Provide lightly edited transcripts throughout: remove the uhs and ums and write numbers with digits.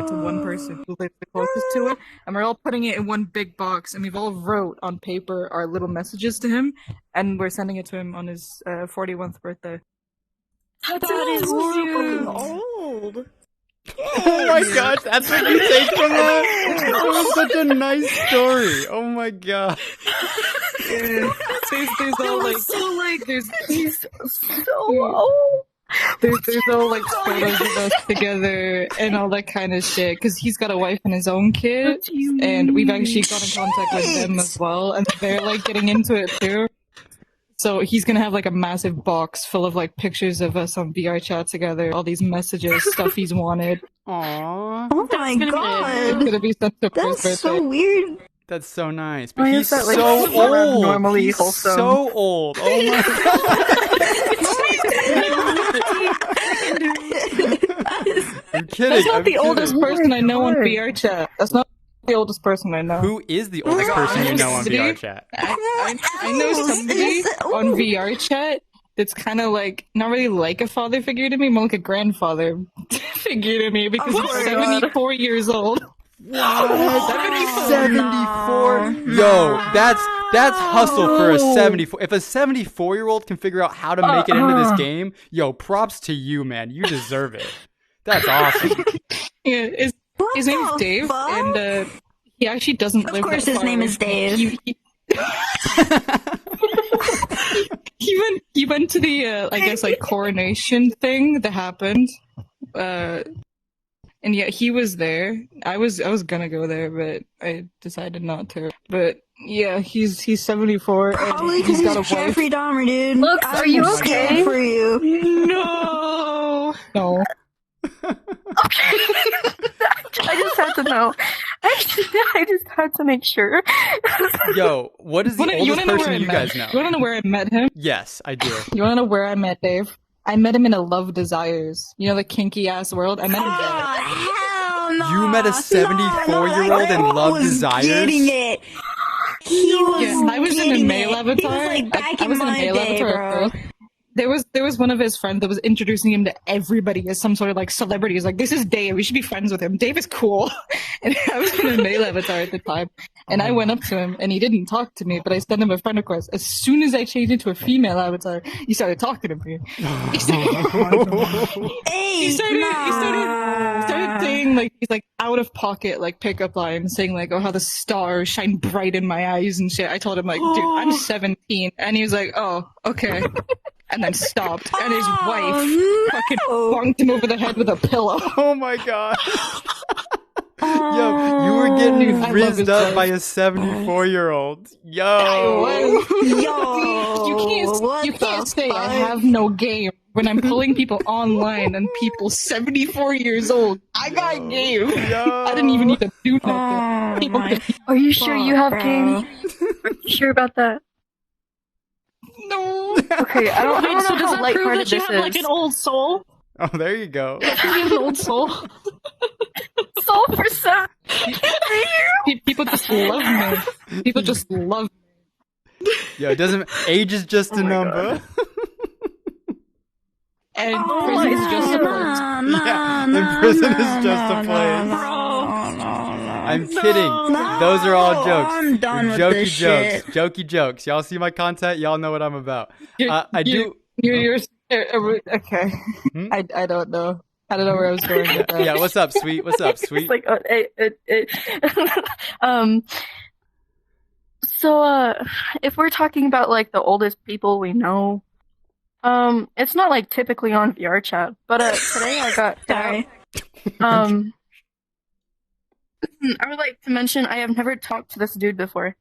to one person who lives the closest to it, and we're all putting it in one big box, and we've all wrote on paper our little messages to him, and we're sending it to him on his 41st birthday. That is horribly old. Oh my gosh, that's what you take from that? That was such a nice story. Oh my god. There's all like He's so old. There's all like photos of us together and all that kind of shit. Because he's got a wife and his own kid, and we've actually got in contact with them as well, and they're like getting into it too. So he's gonna have like a massive box full of like pictures of us on VR chat together, all these messages, stuff he's wanted. Aww. Oh my god. It's gonna be sent to his That's so birthday. weird. That's so nice. But Why he's is that, like, so old. normally He's wholesome? so old. Oh my god. I'm kidding. That's not I'm the kidding. oldest person I know on VR chat. That's not the oldest person I know. Who is the oldest person you know on VR chat? I know somebody on VR chat that's kind of like, not really like a father figure to me, more like a grandfather figure to me, because he's 74 years old. What? 74? Yo, that's hustle for a 74. If a 74-year-old can figure out how to make it into this game, yo, props to you, man. You deserve it. That's awesome. Yeah, his name's Dave, fuck? and he actually doesn't live. Of course, that his far name away is from me. Dave. He went to the I guess like coronation thing that happened, and yeah, he was there. I was gonna go there, but I decided not to. But yeah, he's 74 and Probably he's got a wife. Jeffrey Dahmer, dude. Looks, are you I'm okay? scared for you. No. I just had to know. I just had to make sure. Yo, what is the oldest person you guys know? You wanna know where I met him? Yes, I do. You wanna know where I met Dave? I met him in a Love Desires. You know, the kinky ass world? I met him there. Hell no. You met a 74-year-old in Love Desires? Getting it. He was. Yeah, I was in a male it. avatar. He was like back I in was in a my male day, avatar bro. at first. There was one of his friends that was introducing him to everybody as some sort of like celebrity. He's like, "This is Dave. We should be friends with him. Dave is cool." And I was in a male avatar at the time, and I went up to him, and he didn't talk to me, but I sent him a friend request. As soon as I changed into a female avatar, he started talking to me. He started saying like these like out of pocket like pickup lines, saying like, "Oh, how the stars shine bright in my eyes" and shit. I told him like, "Dude, I'm 17," and he was like, "Oh, okay." And then stopped, and his wife fucking bonked him over the head with a pillow. Oh my god. Yo, you were getting Dude, I love rizzed his up wife. by a 74-year-old. Yo. You can't say I have no game when I'm pulling people online and people 74 years old. I got game. Yo. I didn't even need to do nothing. People could- Are you sure you have game? Are you sure about that? No. Okay, I don't know So does how that prove lighthearted that you this have is. like an old soul? Oh, there you go. You have an old soul. Soul for some. People just love me. People just love me. Yo, it doesn't. Age is just a number. And prison is just a place. Yeah, and prison is just a place. I'm kidding. Those are all jokes. I'm done with Jokey this jokes. shit. Jokey jokes. Y'all see my content? Y'all know what I'm about. I do. You're okay. Hmm? I don't know. I don't know where I was going with that. Yeah, what's up, sweet? What's up, sweet? It's like, so, if we're talking about like the oldest people we know, it's not like typically on VR chat, but today I got Sorry. I would like to mention I have never talked to this dude before.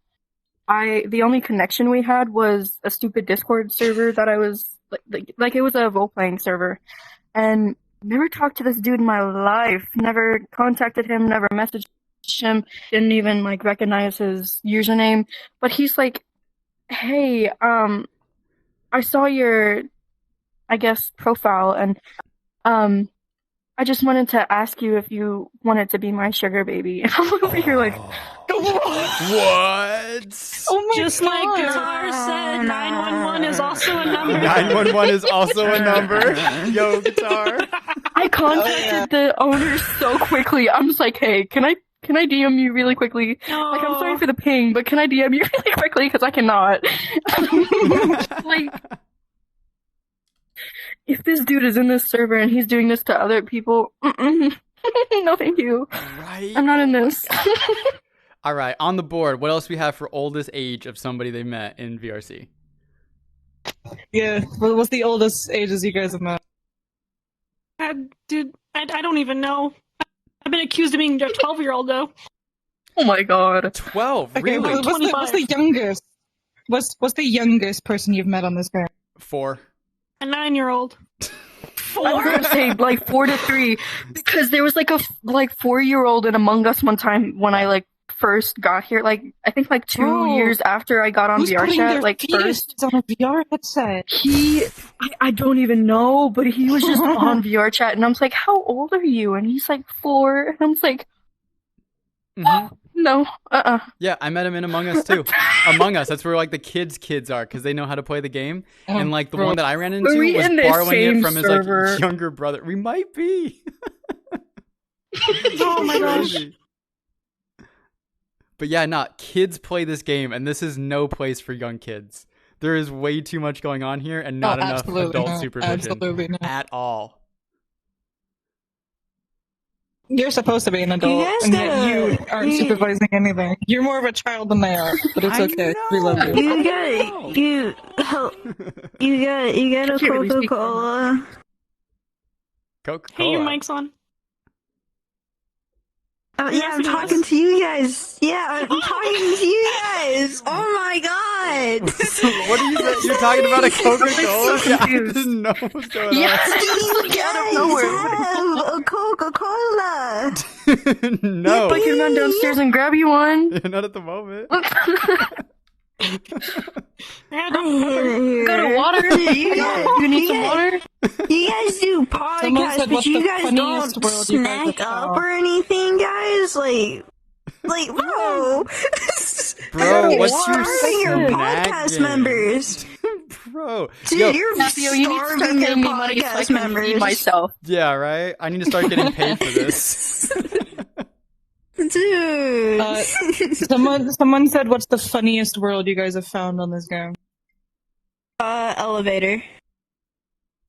The only connection we had was a stupid Discord server that I was like it was a role playing server, and never talked to this dude in my life. Never contacted him. Never messaged him. Didn't even like recognize his username. But he's like, "Hey, I saw your, I guess, profile, and I just wanted to ask you if you wanted to be my sugar baby." And I'm over here like, What? Oh my Just like Guitar said, 911 is also a number. 911 is also a number. Yo, guitar. I contacted the owner so quickly. I'm just like, hey, can I DM you really quickly? Like, I'm sorry for the ping, but can I DM you really quickly? Because I cannot. Like, if this dude is in this server and he's doing this to other people, no thank you. Right? I'm not in this. All right, on the board, what else we have for oldest age of somebody they met in VRC? Yeah, what's the oldest ages you guys have met? Dude, I don't even know. I've been accused of being a 12-year-old though. Oh my god. 12, Okay, really? what's the youngest? What's the youngest person you've met on this game? 4. A 9-year-old. I was gonna say like 4 to 3 because there was like a 4-year-old in Among Us one time when I like first got here. Like I think like 2 years after I got on Who's VR putting chat. their Like fetus first, on a VR headset? I don't even know, but he was just on VR chat, and I'm just like, how old are you? And he's like 4, and I'm just like, no, Yeah, I met him in Among Us too. Among Us, that's where like the kids are because they know how to play the game. And like the one that I ran into we was in the borrowing it same from his server? like younger brother. We might be. Oh my gosh. Crazy. But yeah, kids play this game, and this is no place for young kids. There is way too much going on here, and not enough adult supervision at all. You're supposed to be an adult, guys and yet gotta- you aren't supervising anything. You're more of a child than they are, but it's okay. We love you. You got a Coca-Cola. Coca-Cola. Hey, your mic's on. Oh, yeah, I'm talking to you guys. Yeah, I'm talking to you guys. Oh my god. What are you saying? You're talking about a Coca-Cola? so I confused. didn't know what was going Yeah. on. You Like, out of guys nowhere. have a Coca-Cola. No, I can run downstairs and grab you one. not at the moment. Yeah, Go to water. You need some water. You guys do Someone podcasts, said, but "What's you the guys funniest don't world you guys snack have up found?" or anything, guys. Like, bro. Bro, what's your starving your snack podcast game? members? Bro, Dude, yo, you're Matthew, you need to start starving your paying me money so I podcast can members. feed myself. yeah, right? I need to start getting paid for this. Dude. Someone said, "What's the funniest world you guys have found on this game?" Elevator.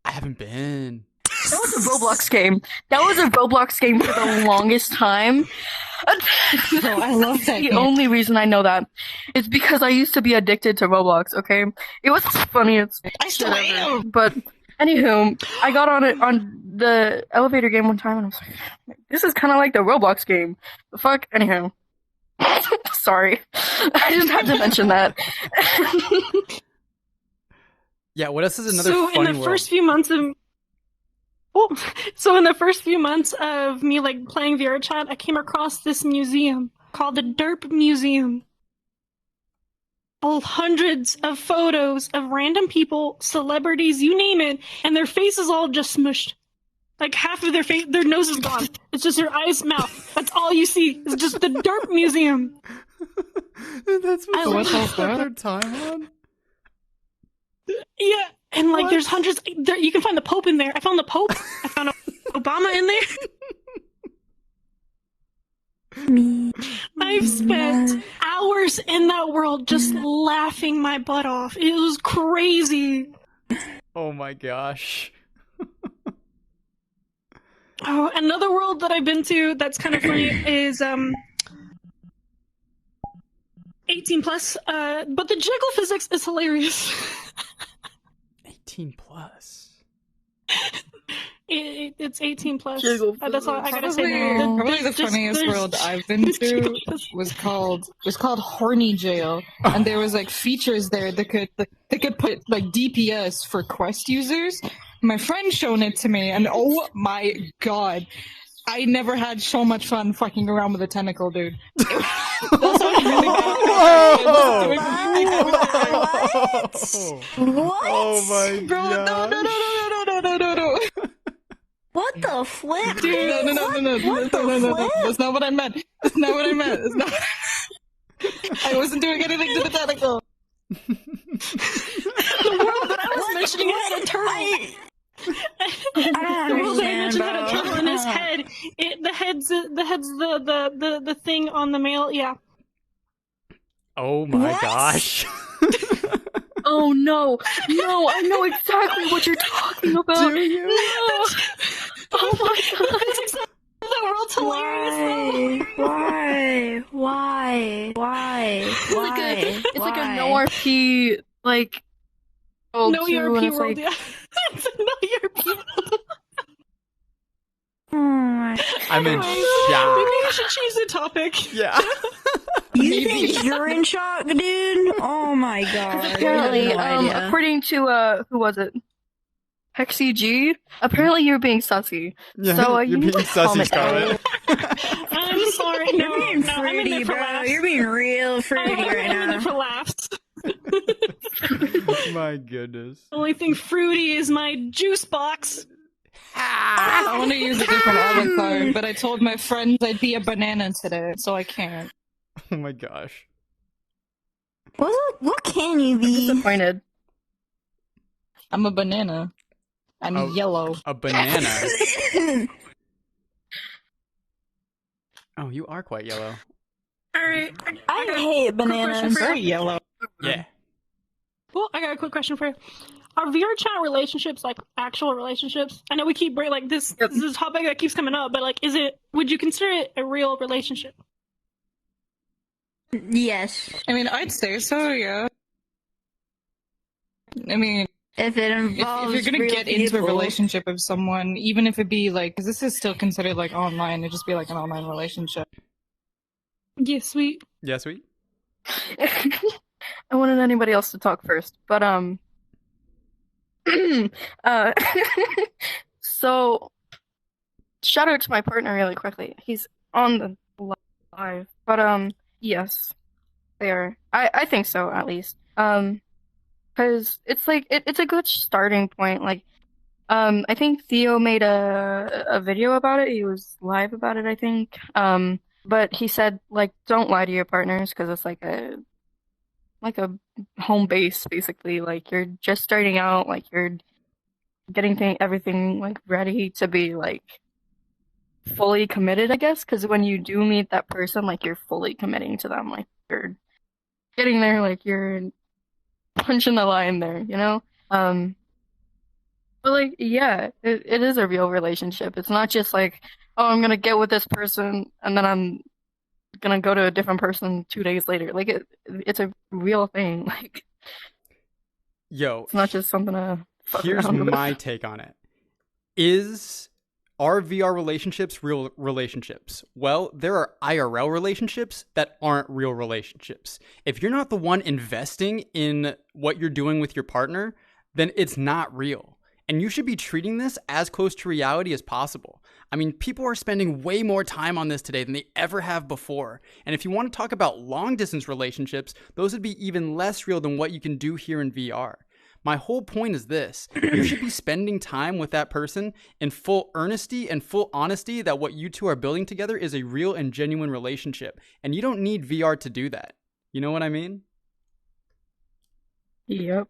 I haven't been. That was a Roblox game. That was a Roblox game for the longest time. I love that The game. only reason I know that is because I used to be addicted to Roblox, okay? It was the funniest I still shit ever. am. But anywho, I got on the elevator game one time and I was like, this is kind of like the Roblox game. The fuck? Anywho. Sorry. I just had to mention that. Yeah, what else is another so funny in the world? first few months of in the first few months of me like playing VR chat, I came across this museum called the Derp Museum. Hundreds of photos of random people, celebrities, you name it, and their faces all just smushed. Like half of their face, their nose is gone. It's just their eyes, mouth. That's all you see. It's just the Derp Museum. That's I what love they that. spent their time on? Yeah, and like What? there's hundreds. You can find the Pope in there. I found the Pope. I found Obama in there. I've spent hours in that world just laughing my butt off. It was crazy. Oh my gosh. Oh, another world that I've been to that's kind of funny is 18 plus. But the jiggle physics is hilarious. 18 plus. It's 18 plus. Jiggle That's all I gotta say. Probably the funniest world I've been to was called Horny Jail, and there was like features there that could put like DPS for Quest users. My friend shown it to me, and oh my god, I never had so much fun fucking around with a tentacle, dude. That's what really What? Oh my Bro, god. no. What the flip? Dude, no. That's not what I meant. That's not what I meant. That's not. I wasn't doing anything to the tentacle. The world that I was mentioning had a turtle. I don't Well, they understand, mentioned had a bro. turtle in his head. The head's the thing on the male. Yeah. Oh my What? gosh. Oh no, I know exactly what you're talking about. Do you? No. Oh my god. Physics of the world's hilarious. Why? It's like a no RP like Though. world No too, and ERP it's world. like Yeah. It's a no ERP world. Oh my. I'm in Maybe shock. we should change the topic. Yeah. You Maybe. think you're in shock, dude? Oh my god. apparently, You have no idea. according to who was it? Hexy G, apparently you're being sussy. Yeah, So, you're you need being to calm sussy, it down. Scarlett. I'm sorry. You're No, being no, I'm in fruity, there for bro. laughs. You're being real fruity right I'm in there now. for laughs. My goodness. The only thing fruity is my juice box. I want to use a different avatar, but I told my friends I'd be a banana today, so I can't. Oh my gosh. What can you be? Disappointed. I'm a banana. I'm Oh. yellow. A banana. Oh, you are quite yellow. All right. I hate question bananas. for you. Very yellow. Yeah. Well, I got a quick question for you. Are VR chat relationships like actual relationships? I know we keep like this. Yep. This is a topic that keeps coming up, but like, is it? Would you consider it a real relationship? Yes. I mean, I'd say so, yeah. I mean, If it if involves you're gonna real get into a people. relationship with someone, even if it be like, because this is still considered like online, it'd just be like an online relationship. Yeah, sweet. Yeah, sweet. I wanted anybody else to talk first, but uh, so shout out to my partner really quickly. He's on the live, but yes, they are. I think so at least. Because it's like it's a good starting point. Like, I think Theo made a video about it. He was live about it, I think. But he said like, don't lie to your partners because it's like a home base basically. Like you're just starting out. Like you're getting everything like ready to be like fully committed, I guess. Because when you do meet that person, like you're fully committing to them. Like you're getting there. Like you're punching the line there, you know? But like, yeah, it is a real relationship. It's not just like, oh, I'm gonna get with this person and then I'm gonna go to a different person 2 days later. Like it's a real thing. Like Yo, it's not just something to fuck here's around with. my take on it. Are VR relationships real relationships? Well, there are IRL relationships that aren't real relationships. If you're not the one investing in what you're doing with your partner, then it's not real. And you should be treating this as close to reality as possible. I mean, people are spending way more time on this today than they ever have before. And if you want to talk about long distance relationships, those would be even less real than what you can do here in VR. My whole point is this. You should be spending time with that person in full earnesty and full honesty that what you two are building together is a real and genuine relationship. And you don't need VR to do that. You know what I mean? Yep.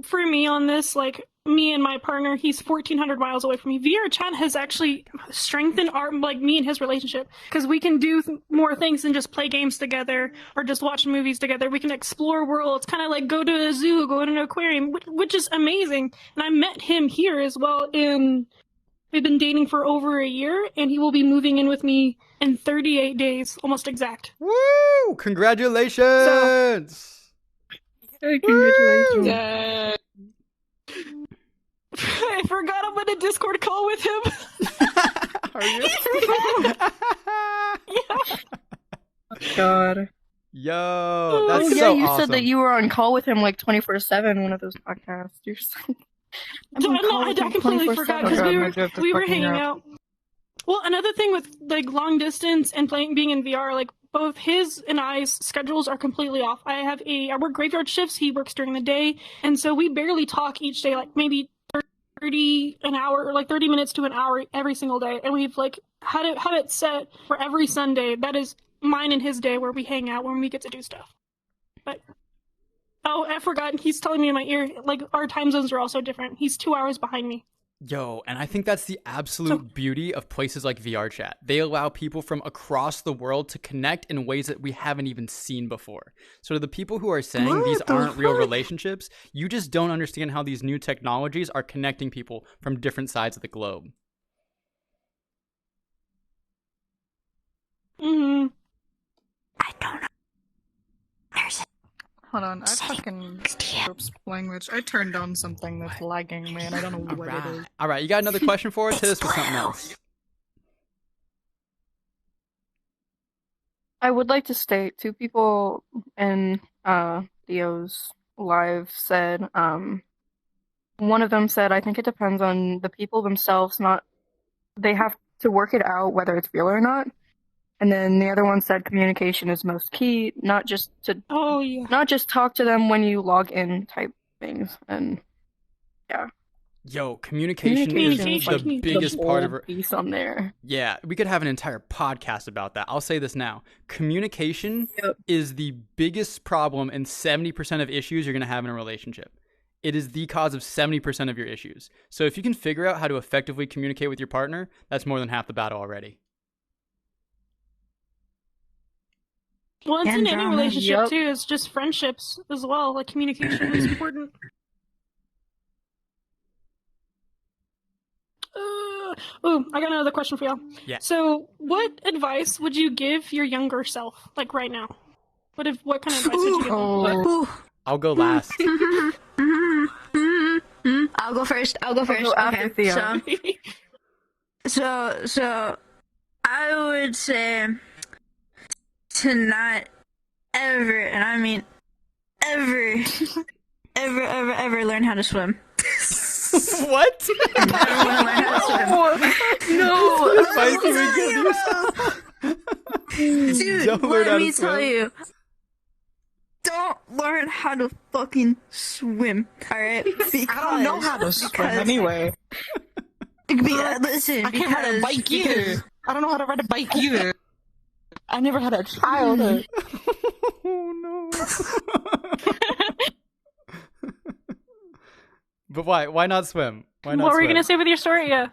For me on this, like me and my partner, he's 1,400 miles away from me. VR chat has actually strengthened me and his relationship because we can do more things than just play games together or just watch movies together. We can explore worlds, kind of like go to a zoo, go to an aquarium, which is amazing. And I met him here as well. We've been dating for over a year, and he will be moving in with me in 38 days, almost exact. Woo! Congratulations! Hey, congratulations. Yeah. I forgot I'm in a Discord call with him. Are you? God. Yo, that's Oh yeah, so you awesome. said that you were on call with him like 24/7, one of those podcasts. You're just like, I'm on call I with him completely forgot because 24/7. we were hanging out. Well, another thing with like long distance and being in VR, like both his and I's schedules are completely off. I work graveyard shifts. He works during the day, and so we barely talk each day. Like maybe 30 an hour, or like 30 minutes to an hour every single day. And we've like had it set for every Sunday. That is mine and his day where we hang out when we get to do stuff. But Oh, I forgot. He's telling me in my ear. Like, our time zones are also different. He's 2 hours behind me. Yo, and I think that's the absolute beauty of places like VRChat. They allow people from across the world to connect in ways that we haven't even seen before. So to the people who are saying What these the aren't real fuck? relationships, you just don't understand how these new technologies are connecting people from different sides of the globe. Mm-hmm. I don't know. There's Hold on, I fucking oops, language. I turned on something that's lagging, man. I don't know what it is. All right, you got another question for us? Hit us with something else. I would like to state 2 people in Theo's live said, one of them said, I think it depends on the people themselves, they have to work it out whether it's real or not. And then the other one said communication is most key, not just Oh, yeah. talk to them when you log in type things. And yeah. Yo, communication is Communication. the biggest part of it. Piece on there. Yeah, we could have an entire podcast about that. I'll say this now. Communication is the biggest problem and 70% of issues you're going to have in a relationship. It is the cause of 70% of your issues. So if you can figure out how to effectively communicate with your partner, that's more than half the battle already. Well, it's And in any drama. relationship, Yep. too. It's just friendships as well. Like, communication is important. Ooh, I got another question for y'all. Yeah. So, what advice would you give your younger self, like right now? What kind of advice would you give them? Oh, Ooh. I'll go last. I'll go first. go after Theo. So I would say to not ever, and I mean ever, ever learn how to swim. What? Never want to learn how to swim. No. Advice you would give yourself? Dude, Don't learn how let to me tell swim. you. Don't learn how to fucking swim, alright? I don't know how to swim anyway. Listen, I can't ride a bike either. I don't know how to ride a bike either. I never had a childhood. Oh no. But why? Why not swim? Why not What were swim? you gonna say with your story? Yeah.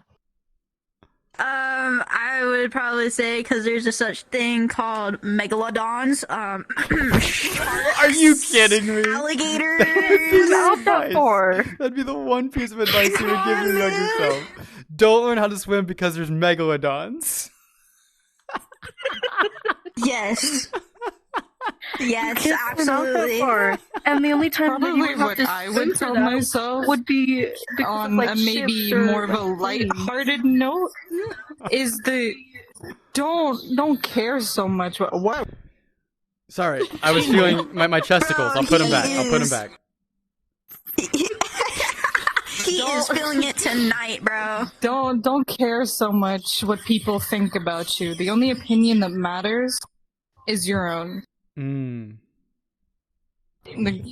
I would probably say because there's a such thing called megalodons. Are you kidding me? Alligators. Out that for? That'd be the one piece of advice you would give your younger self. Don't learn how to swim because there's megalodons. Yes. Yes, absolutely. And the only time that you Probably would have what to I swim would to tell them myself would be because on of, like, a maybe ships or more of a planes. light-hearted note is the don't care so much. What? Sorry, I was feeling my chesticles. I'll put them back. I'll put them back. He is feeling it tonight, bro. Don't care so much what people think about you. The only opinion that matters is your own.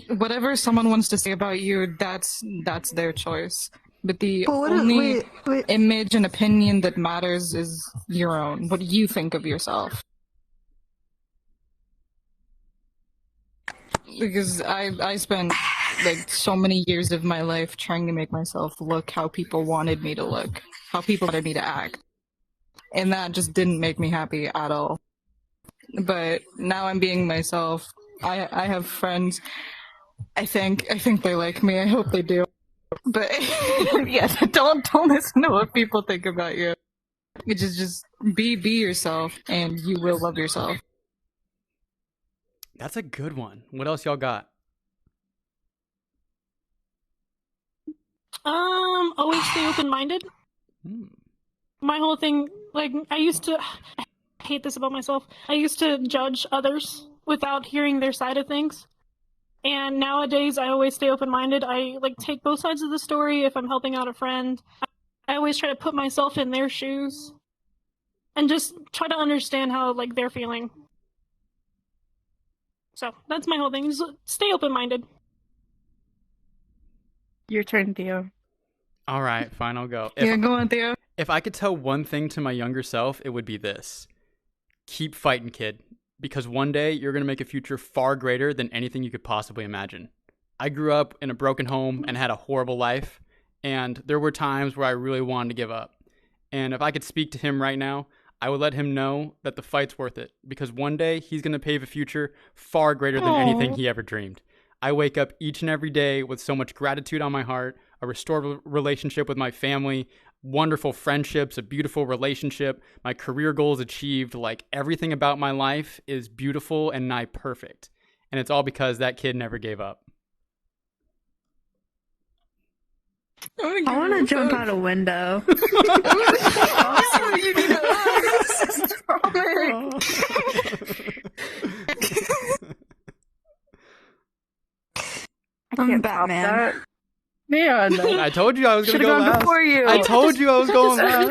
Whatever someone wants to say about you, that's their choice. But the only image and opinion that matters is your own. What do you think of yourself? Because I spent like so many years of my life trying to make myself look how people wanted me to look, how people wanted me to act. And that just didn't make me happy at all. But now I'm being myself. I have friends. I think they like me. I hope they do. But yeah, don't listen to what people think about you. Just be yourself, and you will love yourself. That's a good one. What else y'all got? Always stay open-minded. My whole thing, like, I hate this about myself. I used to judge others without hearing their side of things. And nowadays, I always stay open-minded. I, like, take both sides of the story if I'm helping out a friend. I always try to put myself in their shoes. And just try to understand how, like, they're feeling. So, that's my whole thing. Just stay open-minded. Your turn, Theo. All right, fine, I'll go. Yeah, go on, Theo. If I could tell one thing to my younger self, it would be this. Keep fighting, kid. Because one day, you're going to make a future far greater than anything you could possibly imagine. I grew up in a broken home and had a horrible life, and there were times where I really wanted to give up. And if I could speak to him right now, I would let him know that the fight's worth it, because one day he's going to pave a future far greater than anything he ever dreamed. I wake up each and every day with so much gratitude on my heart, a restored relationship with my family, wonderful friendships, a beautiful relationship, my career goals achieved. Like, everything about my life is beautiful and nigh perfect. And it's all because that kid never gave up. I want to jump out a window. I'm Batman. Man, I told you I was going to go gone last. before you. I told you I was going last.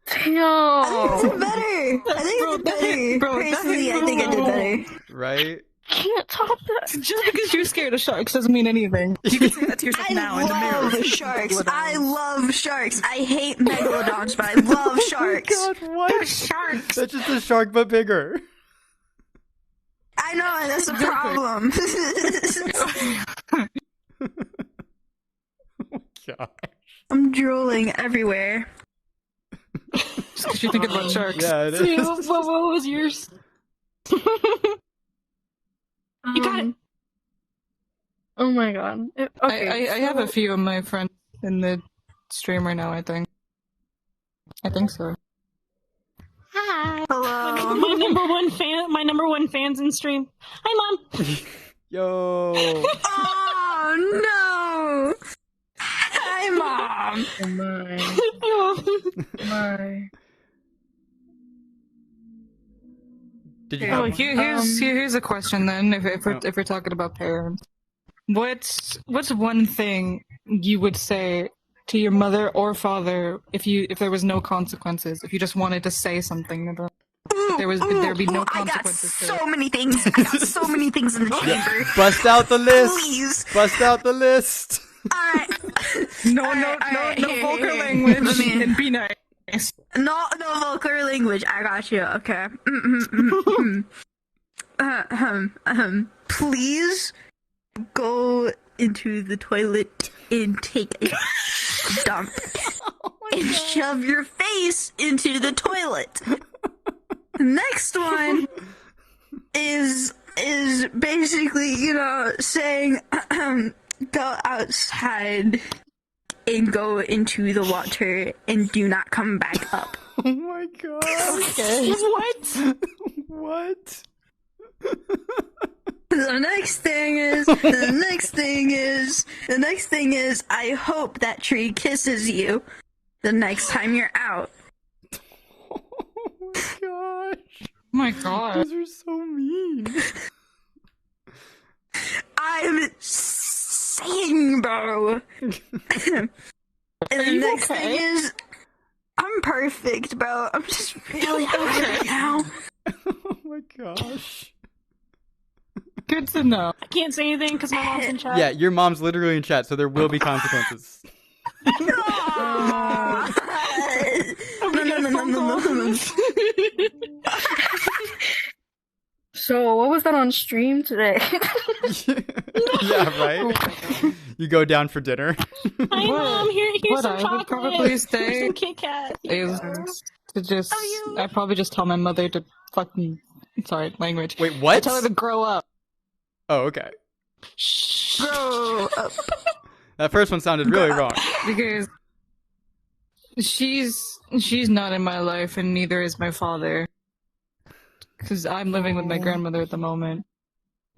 I think Damn. it's better. I think it's better. Bro, Personally, I think I did better. Right? Can't top that. Just because you're scared of sharks doesn't mean anything. You can say that to yourself now in the mirror. I love sharks. I love sharks. I hate megalodons, but I love sharks. God, what? Sharks. That's just a shark, but bigger. I know, and that's the problem. Oh, God. I'm drooling everywhere. Just because you're thinking about sharks. Yeah, it So, is. what was yours? You got it. Oh my god. Okay. I have a few of my friends in the stream right now, I think. I think so. Hi. Hello. My number one fans in stream. Hi, Mom. Yo. Oh no! Hi, Mom. Oh my. My. Did you Oh, have here's a question then. If we're talking about parents, what's one thing you would say to your mother or father if there was no consequences? If you just wanted to say something about there'd be no consequences. I got so many things. I got so many things in the chamber. Bust out the list. Please. Bust out the list. Alright. No Alright, vulgar here. language Let me- and be nice. No vulgar language. I got you. Okay. Please go into the toilet and take a dump and shove your face into the toilet. The next one is basically, saying go outside and go into the water and do not come back up. Oh my God. What? What? The next thing is, I hope that tree kisses you the next time you're out. Oh Oh my my gosh. god. Those are so mean. I'm saying, bro. And the you next okay? thing is, I'm perfect, bro. I'm just really high right now. Oh my gosh. Good to know. I can't say anything because my mom's in chat. Yeah, your mom's literally in chat, so there will be consequences. No. So, what was that on stream today? Yeah, right? You go down for dinner. Hi, Mom. Here's What some I would chocolate. probably Here's say some Kit Kat. is to just I'd probably just tell my mother to fucking language. Wait, I what? tell her to grow up. Oh, okay. Bro, That first one sounded really wrong. Because she's not in my life and neither is my father. Because I'm living with my grandmother at the moment.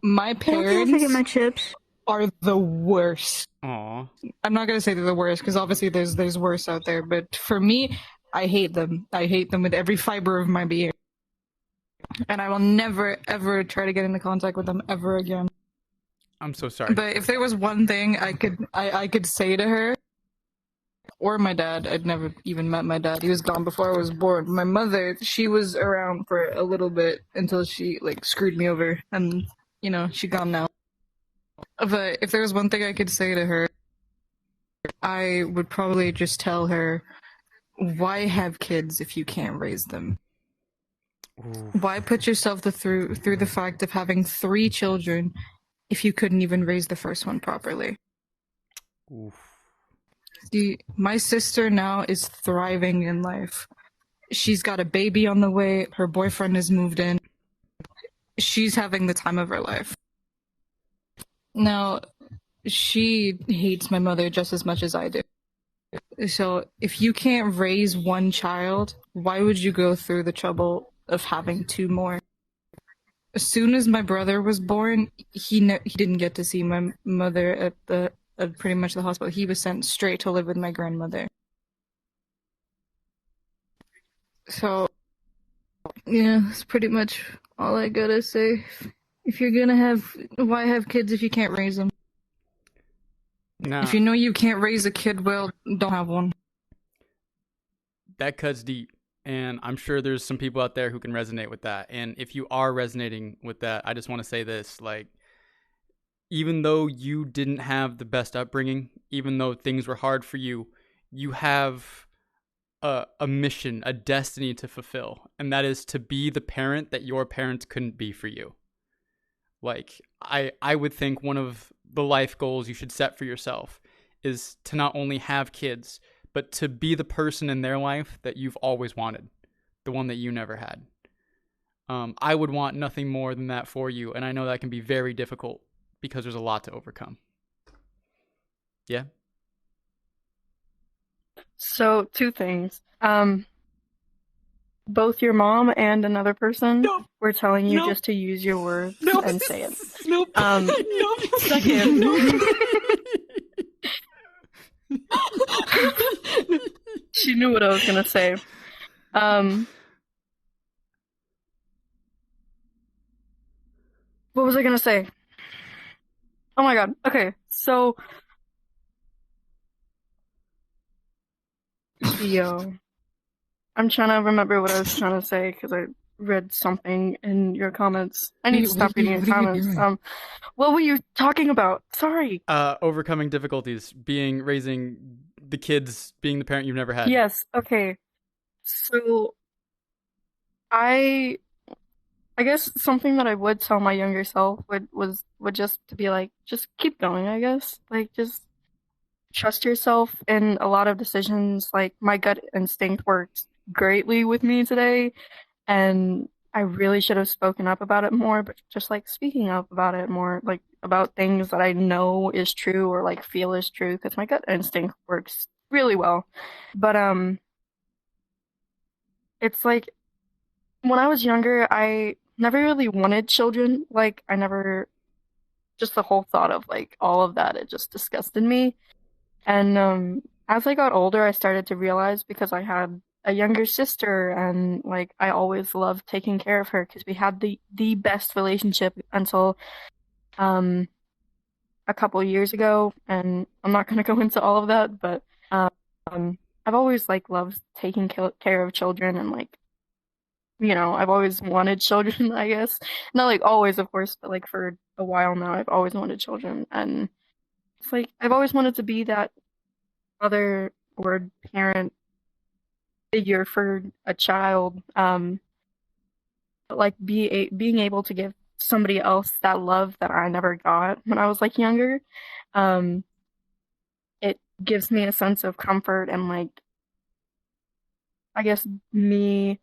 My can I parents get my chips? are the worst. Aw. I'm not gonna say they're the worst because obviously there's worse out there. But for me, I hate them. I hate them with every fiber of my being, and I will never ever try to get into contact with them ever again. I'm so sorry. But if there was one thing I could say to her, or my dad, I'd never even met my dad. He was gone before I was born. My mother, she was around for a little bit until she screwed me over, and she's gone now. But if there was one thing I could say to her, I would probably just tell her, why have kids if you can't raise them? Oof. Why put yourself through the fact of having 3 children if you couldn't even raise the first one properly? Oof. See, my sister now is thriving in life. She's got a baby on the way. Her boyfriend has moved in. She's having the time of her life. Now, she hates my mother just as much as I do. So, if you can't raise one child, why would you go through the trouble of having 2 more? As soon as my brother was born, he didn't get to see my mother at pretty much the hospital. He was sent straight to live with my grandmother. So, yeah, that's pretty much all I gotta say. If you're gonna why have kids if you can't raise them? Nah, If you know you can't raise a kid well, don't have one. that cuts deep. And I'm sure there's some people out there who can resonate with that. And if you are resonating with that, I just want to say this, like, even though you didn't have the best upbringing, even though things were hard for you, you have a mission, a destiny to fulfill. And that is to be the parent that your parents couldn't be for you. Like, I would think one of the life goals you should set for yourself is to not only have kids, but to be the person in their life that you've always wanted, the one that you never had. I would want nothing more than that for you, and I know that can be very difficult because there's a lot to overcome. Yeah? So 2 things. Both your mom and another person Nope. were telling you Nope. just to use your words Nope. and say it. Nope. Nope. Second, she knew what I was gonna say. What was I gonna say? Oh my god. Okay, so yo, I'm trying to remember what I was trying to say because I read something in your comments. I need to stop reading your comments. What were you talking about? Sorry. Overcoming difficulties, raising the kids, being the parent you've never had. Yes. Okay. So I guess something that I would tell my younger self would just to be like, just keep going, I guess. Like, just trust yourself in a lot of decisions. Like, my gut instinct works greatly with me today, and I really should have spoken up about it more, but just like speaking up about it more, like about things that I know is true or like feel is true, because my gut instinct works really well. But it's like when I was younger, I never really wanted children. Like, I never, just the whole thought of like all of that, it just disgusted me. And as I got older, I started to realize, because I had a younger sister, and like I always loved taking care of her because we had the best relationship until a couple years ago, and I'm not going to go into all of that, but I've always like loved taking care of children, and like, you know, I've always wanted children, I guess. Not like always, of course, but like for a while now, I've always wanted children, and it's like I've always wanted to be that mother or parent figure for a child, but like being able to give somebody else that love that I never got when I was like younger, it gives me a sense of comfort, and like, I guess them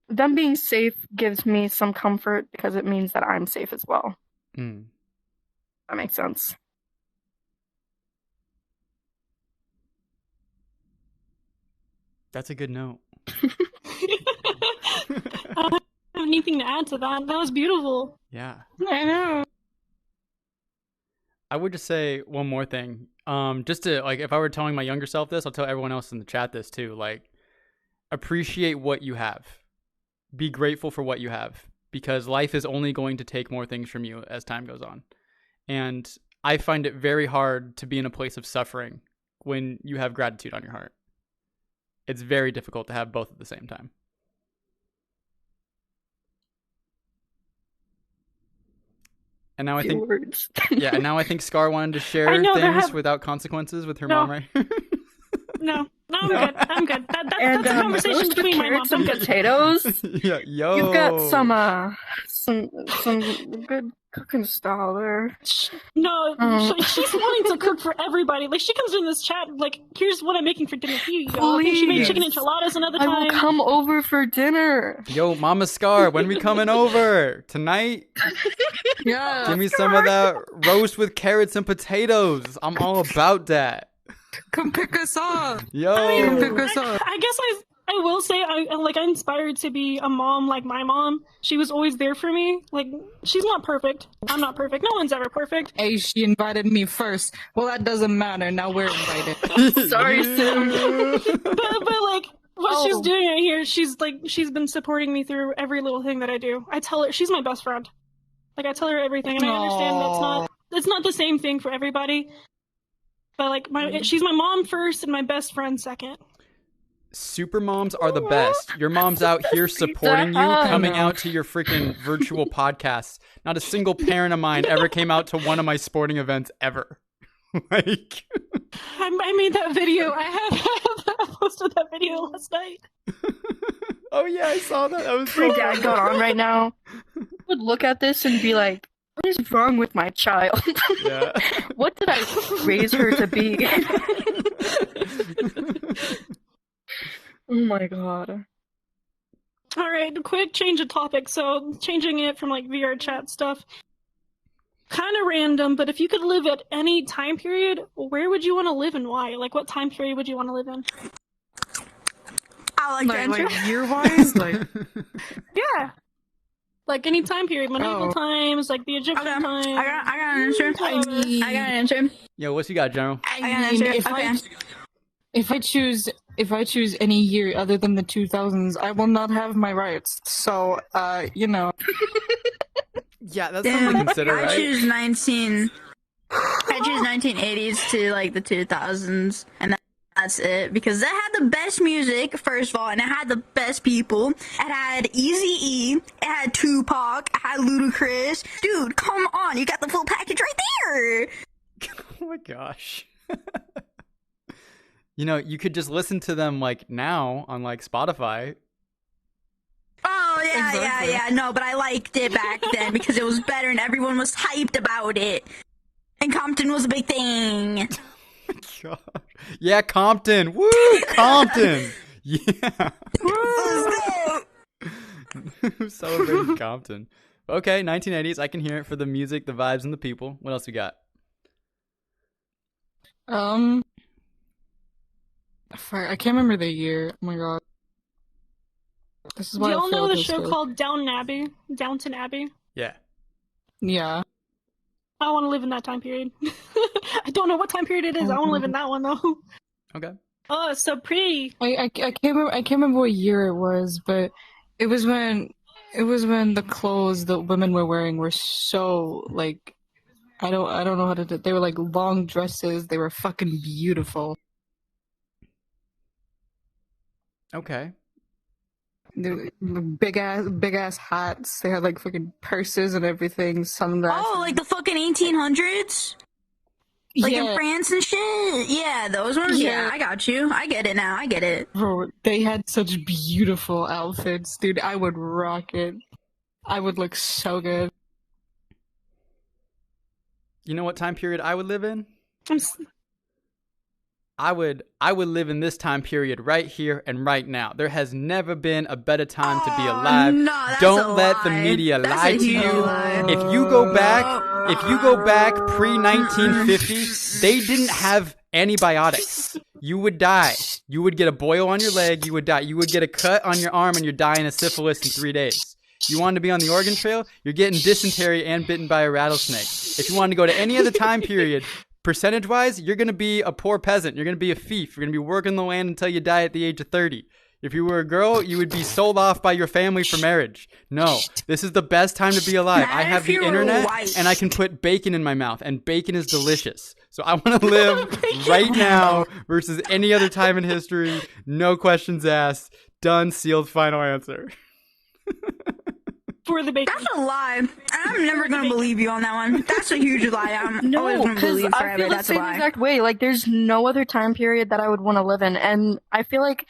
being safe gives me some comfort because it means that I'm safe as well. That makes sense. That's a good note. I don't have anything to add to that. That was beautiful. Yeah. I know. I would just say one more thing. Just to, like, if I were telling my younger self this, I'll tell everyone else in the chat this too. Like, appreciate what you have. Be grateful for what you have, because life is only going to take more things from you as time goes on. And I find it very hard to be in a place of suffering when you have gratitude on your heart. It's very difficult to have both at the same time. And now I think, Words. yeah, and now I think Scar wanted to share I know, things without consequences with her No. mom, right? No, No, I'm good. I'm good. And That's a conversation roast with between my mom. carrots I'm and good. potatoes. Yeah, yo. You've got some good cooking style there. No, Oh. she's wanting to cook for everybody. Like, she comes in this chat, like, here's what I'm making for dinner for you, y'all. I think she made Please. chicken enchiladas another I time. will come over for dinner. Yo, Mama Scar, when we coming over? Tonight? Yeah. Give me some of that roast with carrots and potatoes. I'm all about that. Come pick us up. Yo. Come pick us up. I guess I will say I'm inspired to be a mom like my mom. She was always there for me. Like, she's not perfect. I'm not perfect. No one's ever perfect. Hey, she invited me first. Well, that doesn't matter. Now we're invited. Sorry, Sim. But like what she's Oh. doing right here, she's been supporting me through every little thing that I do. I tell her she's my best friend. Like, I tell her everything, and I understand it's not the same thing for everybody. But like she's my mom first and my best friend second. Super moms are the best. Your mom's out here supporting you, coming out to your freaking virtual podcasts. Not a single parent of mine ever came out to one of my sporting events ever. Like, I made that video. I posted that video last night. oh yeah, I saw that. That was so My dad got on right now. Would look at this and be like, "What is wrong with my child? Yeah. What did I raise her to be?" Oh my god. All right, quick change of topic. So changing it from like VR chat stuff. Kind of random, but if you could live at any time period, where would you want to live and why? Like, what time period would you want to live in? I like that answer. Like year wise, like Yeah. Like any time period, medieval Oh. times, like the Egyptian Okay. times. I got an answer. I got an answer. Yo, what you got, General? I got an answer. if I choose any year other than the 2000s, I will not have my rights. So, you know. Yeah, that's something to consider, I right? choose 1980s to like the 2000s, and that's it, because that had the best music, first of all, and it had the best people. It had Eazy-E, it had Tupac, it had Ludacris. Dude, come on, you got the full package right there. Oh my gosh. You know, you could just listen to them like now on like Spotify. Oh, yeah, Exactly. yeah. No, but I liked it back then because it was better and everyone was hyped about it. And Compton was a big thing. God. Yeah, Compton. Woo, Compton. Yeah. Who's celebrating Compton? Okay, 1980s. I can hear it for the music, the vibes, and the people. What else we got? I can't remember the year. Oh my god. This is Do why I y'all failed know the this show game. called Downton Abbey? Yeah. Yeah. I want to live in that time period. I don't know what time period it is. I want to live in that one though. Okay. Oh, it's so pretty. I can't remember what year it was, but it was when the clothes that women were wearing were so like I don't know how to do. They were like long dresses. They were fucking beautiful. Okay. They were big ass hats. They had like fucking purses and everything. Sunglasses. Oh, like the fucking 1800s? Like in yeah, France and shit? Yeah, those ones? Yeah, Yeah. I got you. I get it now. I get it. bro, they had such beautiful outfits, dude. I would rock it. I would look so good. You know what time period I would live in? I'm s- I would live in this time period right here and right now. There has never been a better time to be alive. No, that's Don't a let the lie. media That's lie a to huge you. lie. If you go back pre 1950, they didn't have antibiotics. You would die. You would get a boil on your leg, you would die. You would get a cut on your arm and you're dying of syphilis in 3 days. You wanted to be on the Oregon Trail, you're getting dysentery and bitten by a rattlesnake. If you wanted to go to any other time period, percentage-wise, you're going to be a poor peasant. You're going to be a thief. You're going to be working the land until you die at the age of 30. If you were a girl, you would be sold off by your family for marriage. No, this is the best time to be alive. Not I have if the you were internet, white. and I can put bacon in my mouth, and bacon is delicious. So I want to live right now versus any other time in history. No questions asked. Done, sealed, final answer. for the bacon. That's a lie. I'm never gonna believe you on that one. That's a huge lie. I'm No, always gonna because believe I forever. feel the That's a same lie. exact way. Like, there's no other time period that I would want to live in, and I feel like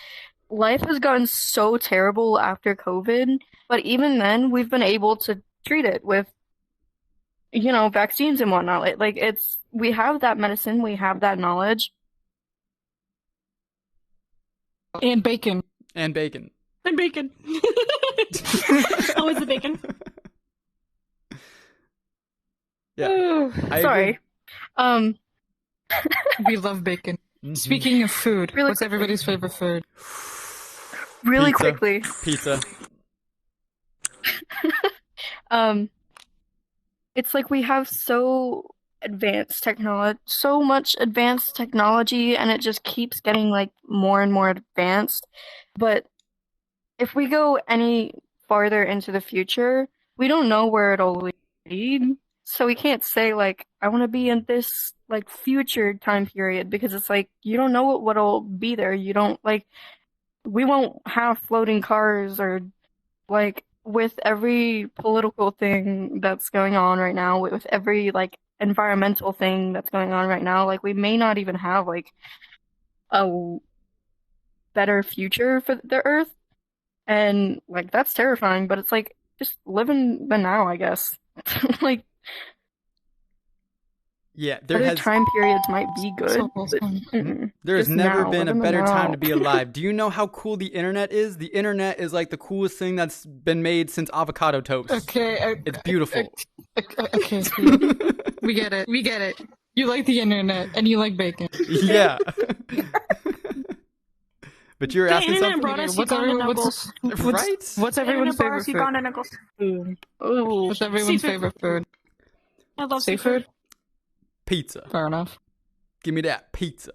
life has gotten so terrible after COVID. But even then, we've been able to treat it with, vaccines and whatnot. Like we have that medicine, we have that knowledge. And bacon. And bacon. And bacon. Always the bacon. Yeah. I Sorry. agree. We love bacon. Mhm. Speaking of food, Really what's everybody's favorite food? Really Pizza. quickly. Pizza. It's like we have so much advanced technology, and it just keeps getting like more and more advanced. But if we go any farther into the future, we don't know where it'll lead. So we can't say like, I want to be in this like future time period, because it's like you don't know what'll be there. You don't like, we won't have floating cars, or like with every political thing that's going on right now, with every like environmental thing that's going on right now, like we may not even have like a better future for the Earth. And like that's terrifying, but it's like just live in the now, I guess. Like Yeah, there other has time periods might be good, So but awesome. there has just never now, been a live in the better time now. to be alive. Do you know how cool the internet is? The internet is like the coolest thing that's been made since avocado toast. Okay. It's beautiful. Okay. We get it. We get it. You like the internet and you like bacon. Yeah. But you're The asking internet something? brought us What's Uganda everyone- knuckles. Right? What's The everyone's internet brought us favorite Uganda food? knuckles. Ooh. What's everyone's Seafood. favorite food? I love Seafood? Pizza. Fair enough. Give me that pizza.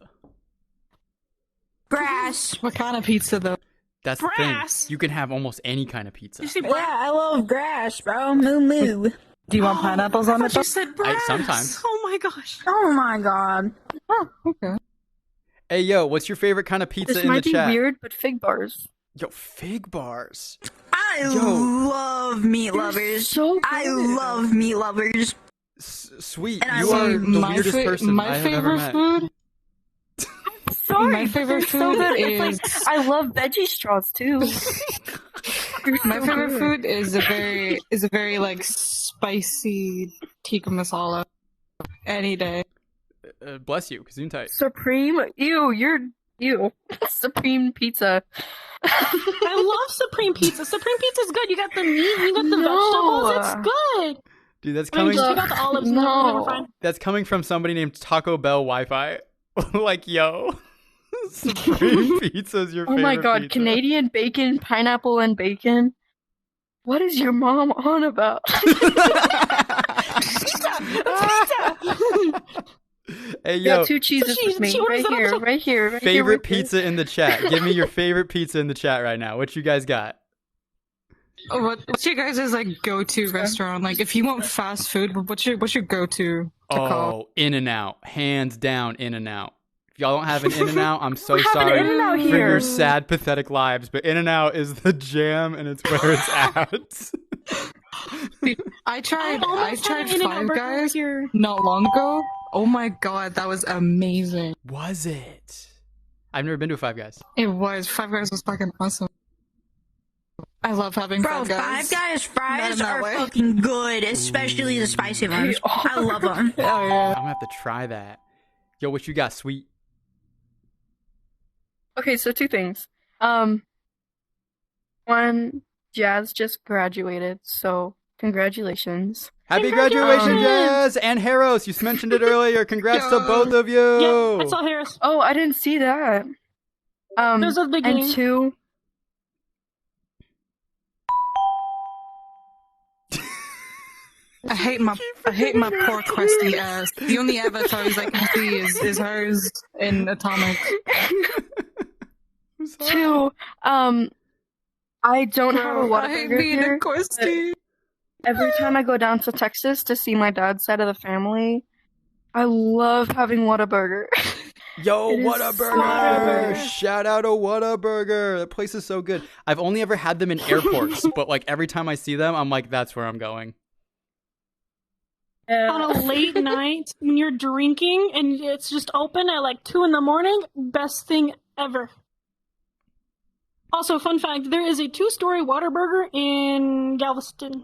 Grass. What kind of pizza though? That's the Grass. thing. You can have almost any kind of pizza. You see Yeah, brass? I love grass, bro. Moo moo. Do you want pineapples on I it? thought you said brass. sometimes. Oh my gosh. Oh my god. Oh, okay. Hey, yo, what's your favorite kind of pizza This in the might be chat? weird, but fig bars. Yo, fig bars. I Yo. love meat lovers. So good. I love meat lovers. Sweet. And I You are love the weirdest person my I have ever favorite met. food. Sorry, My favorite they're so food good. is It's like, I love veggie straws too. my favorite food is a very like spicy tikka masala. Any day. Bless you, Gesundheit. Supreme, ew. Supreme pizza. I love Supreme Pizza. Supreme Pizza's good. You got the meat, you got the No. vegetables. It's good. Dude, that's I mean, coming. you got the olives. No. Never mind. That's coming from somebody named Taco Bell Wi-Fi. Like, yo, Supreme Pizza is your Oh favorite my god, pizza. Canadian bacon, pineapple, and bacon. What is your mom on about? Hey, You got yo, two cheeses cheese, with me. she orders Right it here, also. right here, right here. favorite right here. pizza in the chat. Give me your favorite pizza in the chat right now. What you guys got? Oh, what's your guys' like go-to restaurant? Like, if you want fast food, what's your go-to to call? Oh, In-N-Out. Hands down, In-N-Out. If y'all don't have an In-N-Out, I'm so We have an sorry In-N-Out for here. your sad, pathetic lives. But In-N-Out is the jam, and it's where it's at. I tried almost had an In-N-Out Five burger Guys here. not long ago. Oh my god, that was amazing. Was it? I've never been to a Five Guys. It was. Five Guys was fucking awesome. I love having Bro, Five Guys. Five Guys fries Not in that are way. fucking good, especially the spicy ones. I love them. Oh yeah. I'm gonna have to try that. Yo, what you got, sweet? Okay, so two things. One, Jazz just graduated, so congratulations. Happy graduation, Congratulations! Jazz! And Harros, you mentioned it earlier. Congrats to Yo. both of you! Yeah, I saw Harris. Oh, I didn't see that. There's a big and game. two, I hate my poor questy ass. The only avatars I can see is hers in Atomic. two, I don't have a I hate Whataburger being a here. questy. Every time I go down to Texas to see my dad's side of the family, I love having Whataburger. Yo, It is Whataburger! so good. Shout out to Whataburger. That place is so good. I've only ever had them in airports, but like every time I see them, I'm like, that's where I'm going. On a late night when you're drinking and it's just open at like 2 a.m, best thing ever. Also, fun fact: there is a 2-story Whataburger in Galveston.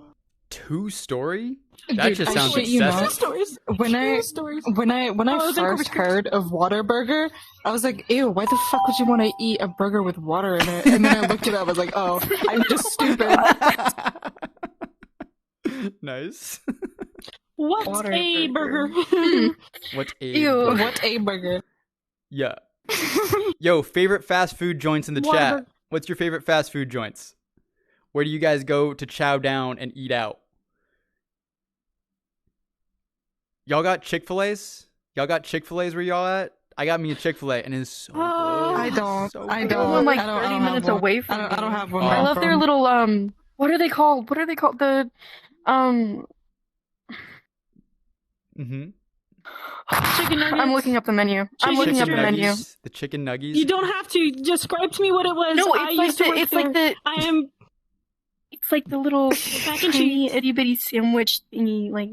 2-story? That Dude, just I sounds shit you not. excessive. Stories. When I 2 stories. when I Oh, it's in Corpus first heard of Whataburger, I was like, ew, why the fuck would you want to eat a burger with water in it? And then I looked it up, I was like, oh, I'm just stupid. Nice. What's a burger? What's a Ew. burger? What a burger? Yeah. Yo, favorite fast food joints in the chat. Whataburger. What's your favorite fast food joints? Where do you guys go to chow down and eat out? Y'all got Chick-fil-A's? Y'all got Chick-fil-A's where y'all at? I got me a Chick-fil-A and it's so good. I don't. So I good. don't. I'm like I don't 30 have minutes one. away from I don't me. have one. Oh. I where I'm love their from. little what are they called? What are they called? The Mm-hmm. Chicken nuggets. I'm looking up the menu. I'm looking up the menu. The chicken nuggies. You don't have to describe to me what it was. No, I it's like used to work like there. the I am it's like the little mac and tiny cheese. itty bitty sandwich thingy. Like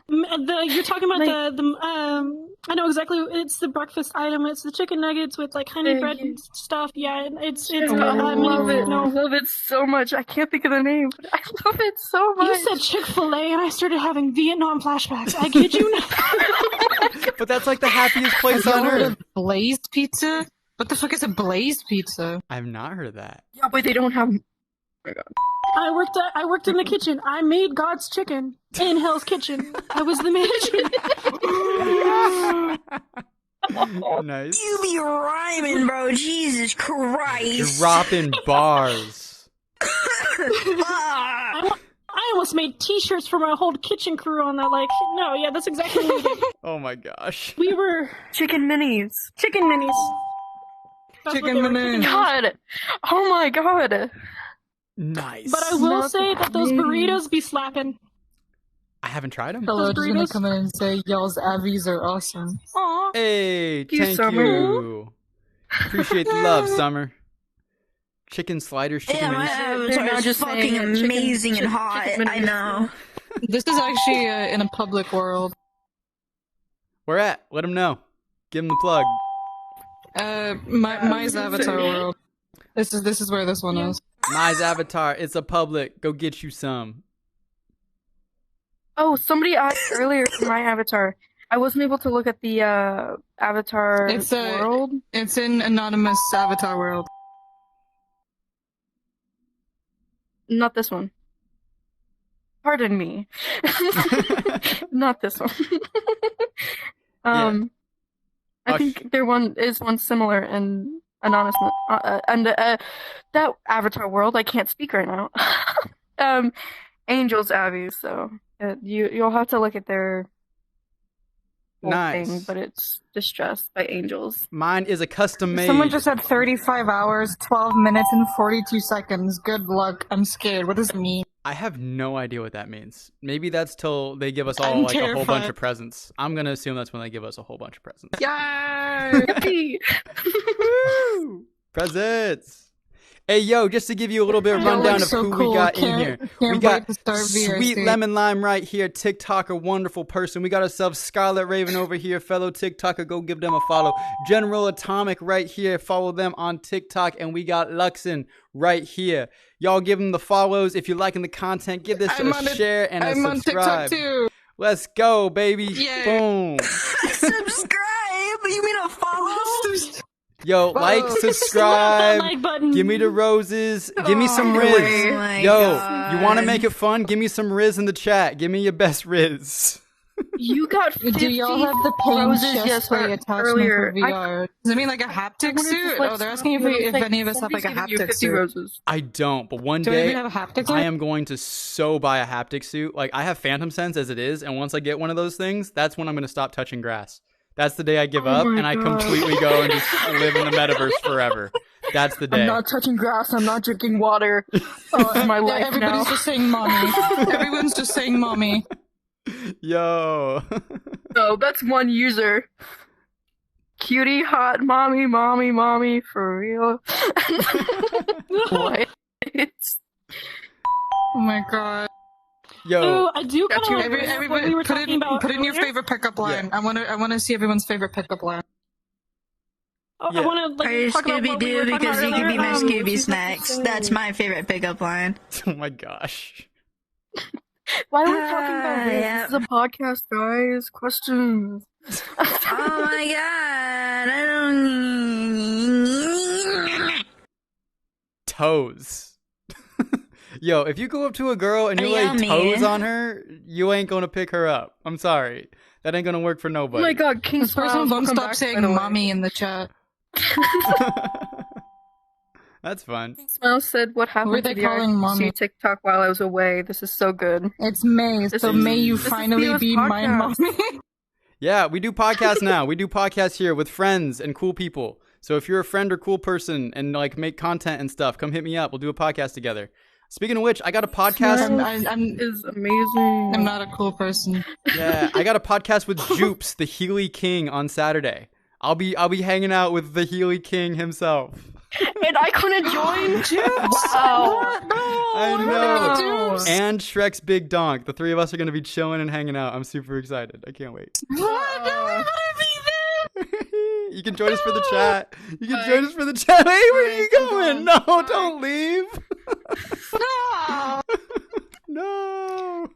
You're talking about Like- the I know exactly. It's the breakfast item. It's the chicken nuggets with like honey bread yeah. and stuff. Yeah, it's I got love it. no. I love it so much. I can't think of the name, but I love it so much. You said Chick-fil-A and I started having Vietnam flashbacks. I kid you not. But that's like the happiest place Have you on heard earth. of Blazed Pizza? What the fuck is a Blazed Pizza? I've not heard of that. yeah, but they don't have. I worked in the kitchen. I made God's chicken in Hell's Kitchen. I was the manager. Nice. You be rhyming, bro. Jesus Christ. Dropping bars. Ah. I almost made T-shirts for my whole kitchen crew on that. Like, no, yeah, that's exactly what we did. Oh my gosh. We were Chicken minis. chicken minis. That's what Chicken they were, minis. God. Oh my god. Nice. But I will Not say that those the burritos be slapping. I haven't tried them. Hello, Those just gonna burritos? come in and say y'all's Avies are awesome. Aw. Hey, you, thank Summer. you. Appreciate the love, Summer. Chicken sliders, chicken Yeah, my minis. They're avatar not is just fucking saying it. Chicken- amazing and chicken hot. minis. I know. This is actually in a public world. Where at? Let them know. Give them the plug. My's Avatar world. This is where this one is. My's Avatar. It's a public. Go get you some. Oh, somebody asked earlier for my avatar. I wasn't able to look at the avatar It's a- world. It's in anonymous Avatar world. Not this one. Pardon me. Not this one. I think there is one similar in anonymous and that avatar world. I can't speak right now. Angels Abbey. So you'll have to look at their whole Nice. thing, but it's distressed by angels. Mine is a custom made. Someone just said 35 hours, 12 minutes, and 42 seconds. Good luck. I'm scared. What does it mean? I have no idea what that means. Maybe that's till they give us all I'm like a whole bunch terrified. of presents. I'm gonna assume that's when they give us a whole bunch of presents. Yay! Yippee! Woo! Presents. Hey yo, just to give you a little bit of Y'all rundown look of so who we cool. got in Can't- here. can't We got wait to start Sweet VRC. Lemon Lime right here, TikToker, wonderful person. We got ourselves Scarlet Raven over here, fellow TikToker. Go give them a follow. General Atomic right here, follow them on TikTok. And we got Luxon right here. Y'all give them the follows. If you're liking the content, give this I'm a on it. share and a I'm on TikTok subscribe. too. Let's go, baby. Yay. Boom. Subscribe. You mean a follow? Yo, like, Whoa. subscribe. That like button. Give me the roses. Give me some Oh Riz. my Yo, God. you want to make it fun? Give me some Riz in the chat. Give me your best Riz. You got 50 Do y'all have the pain roses chest play yesterday attachment earlier. for VR? Does it mean like a haptic suit? Oh, they're asking if any of us have like a haptic suit. Roses. I don't, but one Do we day even have a haptic suit? I am going to so buy a haptic suit. Like, I have Phantom Sense as it is, and once I get one of those things, that's when I'm going to stop touching grass. That's the day I give Oh up, my and I God. completely go and just live in the metaverse forever. That's the day. I'm not touching grass. I'm not drinking water. Oh, my life Everybody's now. just saying mommy. Everyone's just saying mommy. Yo. No, that's one user. cutie, hot, mommy, for real. What? Oh my god. Yo, Oh, I do kind That's of your- like what Everybody, we were put talking about. put in your earlier. favorite pickup line. I wanna see everyone's favorite pickup line. Oh, Yeah. I want to Are you like talk about what we Scooby-Doo were talking because about you can be my earlier. Scooby Snacks? That's my favorite pickup line. oh my gosh. Why are we talking about this? Yeah. This is a podcast, guys. Questions. Oh my god, I don't. Toes. Yo, if you go up to a girl and you lay Yummy. toes on her, you ain't gonna pick her up. I'm sorry. That ain't gonna work for Oh nobody. my god, King This person Smiles, won't welcome stop back, saying by the way. mommy in the chat. That's fun. King Smiles said, "What Who are happened they to the calling mommy? RC TikTok while I was away? This is so good." It's May, This so is- may you this is finally Theo's be my podcast. mommy. Yeah, we do podcasts now. We do podcasts here with friends and cool people. So if you're a friend or cool person and like make content and stuff, come hit me up. We'll do a podcast together. Speaking of which, I got a podcast. I'm Is amazing. I'm not a cool person. Yeah, I got a podcast with Jupes, the Healy King, on Saturday. I'll be hanging out with the Healy King himself. And I couldn't join. Wow. I know. Jupes? And Shrek's Big Donk. The three of us are gonna be chilling and hanging out. I'm super excited. I can't wait. You can join us for the chat. You can join us for the chat. Hey, where are you going? No, don't leave. No.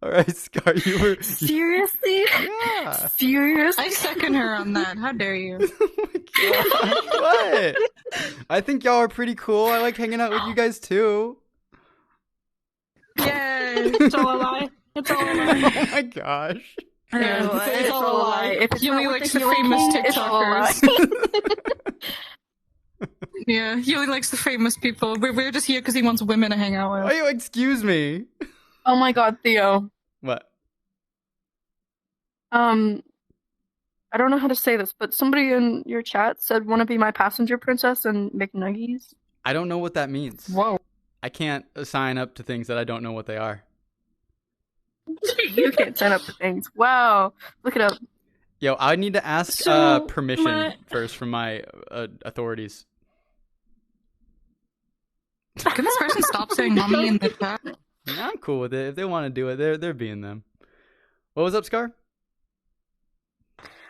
All right, Scar, you were. Seriously? Yeah. Serious? I second her on that. How dare you? What? I think y'all are pretty cool. I like hanging out with you guys too. Yay! It's all a lie. It's all a lie. Oh my gosh. Yeah, it's all a lie. If it's He only not with likes the the Healy famous King, it's all a lie. TikTokers. Yeah, he only likes the famous people. We're just here because he wants women to hang out Oh, with. you excuse me. Oh my god, Theo. What? I don't know how to say this, but somebody in your chat said, "Want to be my passenger princess and McNuggies?" I don't know what that means. Whoa. I can't sign up to things that I don't know what they are. You can't sign up for things. Wow, look it up. Yo, I need to ask So, permission first from my authorities. Can this person stop saying mommy in the chat? Yeah, I'm cool with it. If they want to do it, they're being them. What was up, Scar?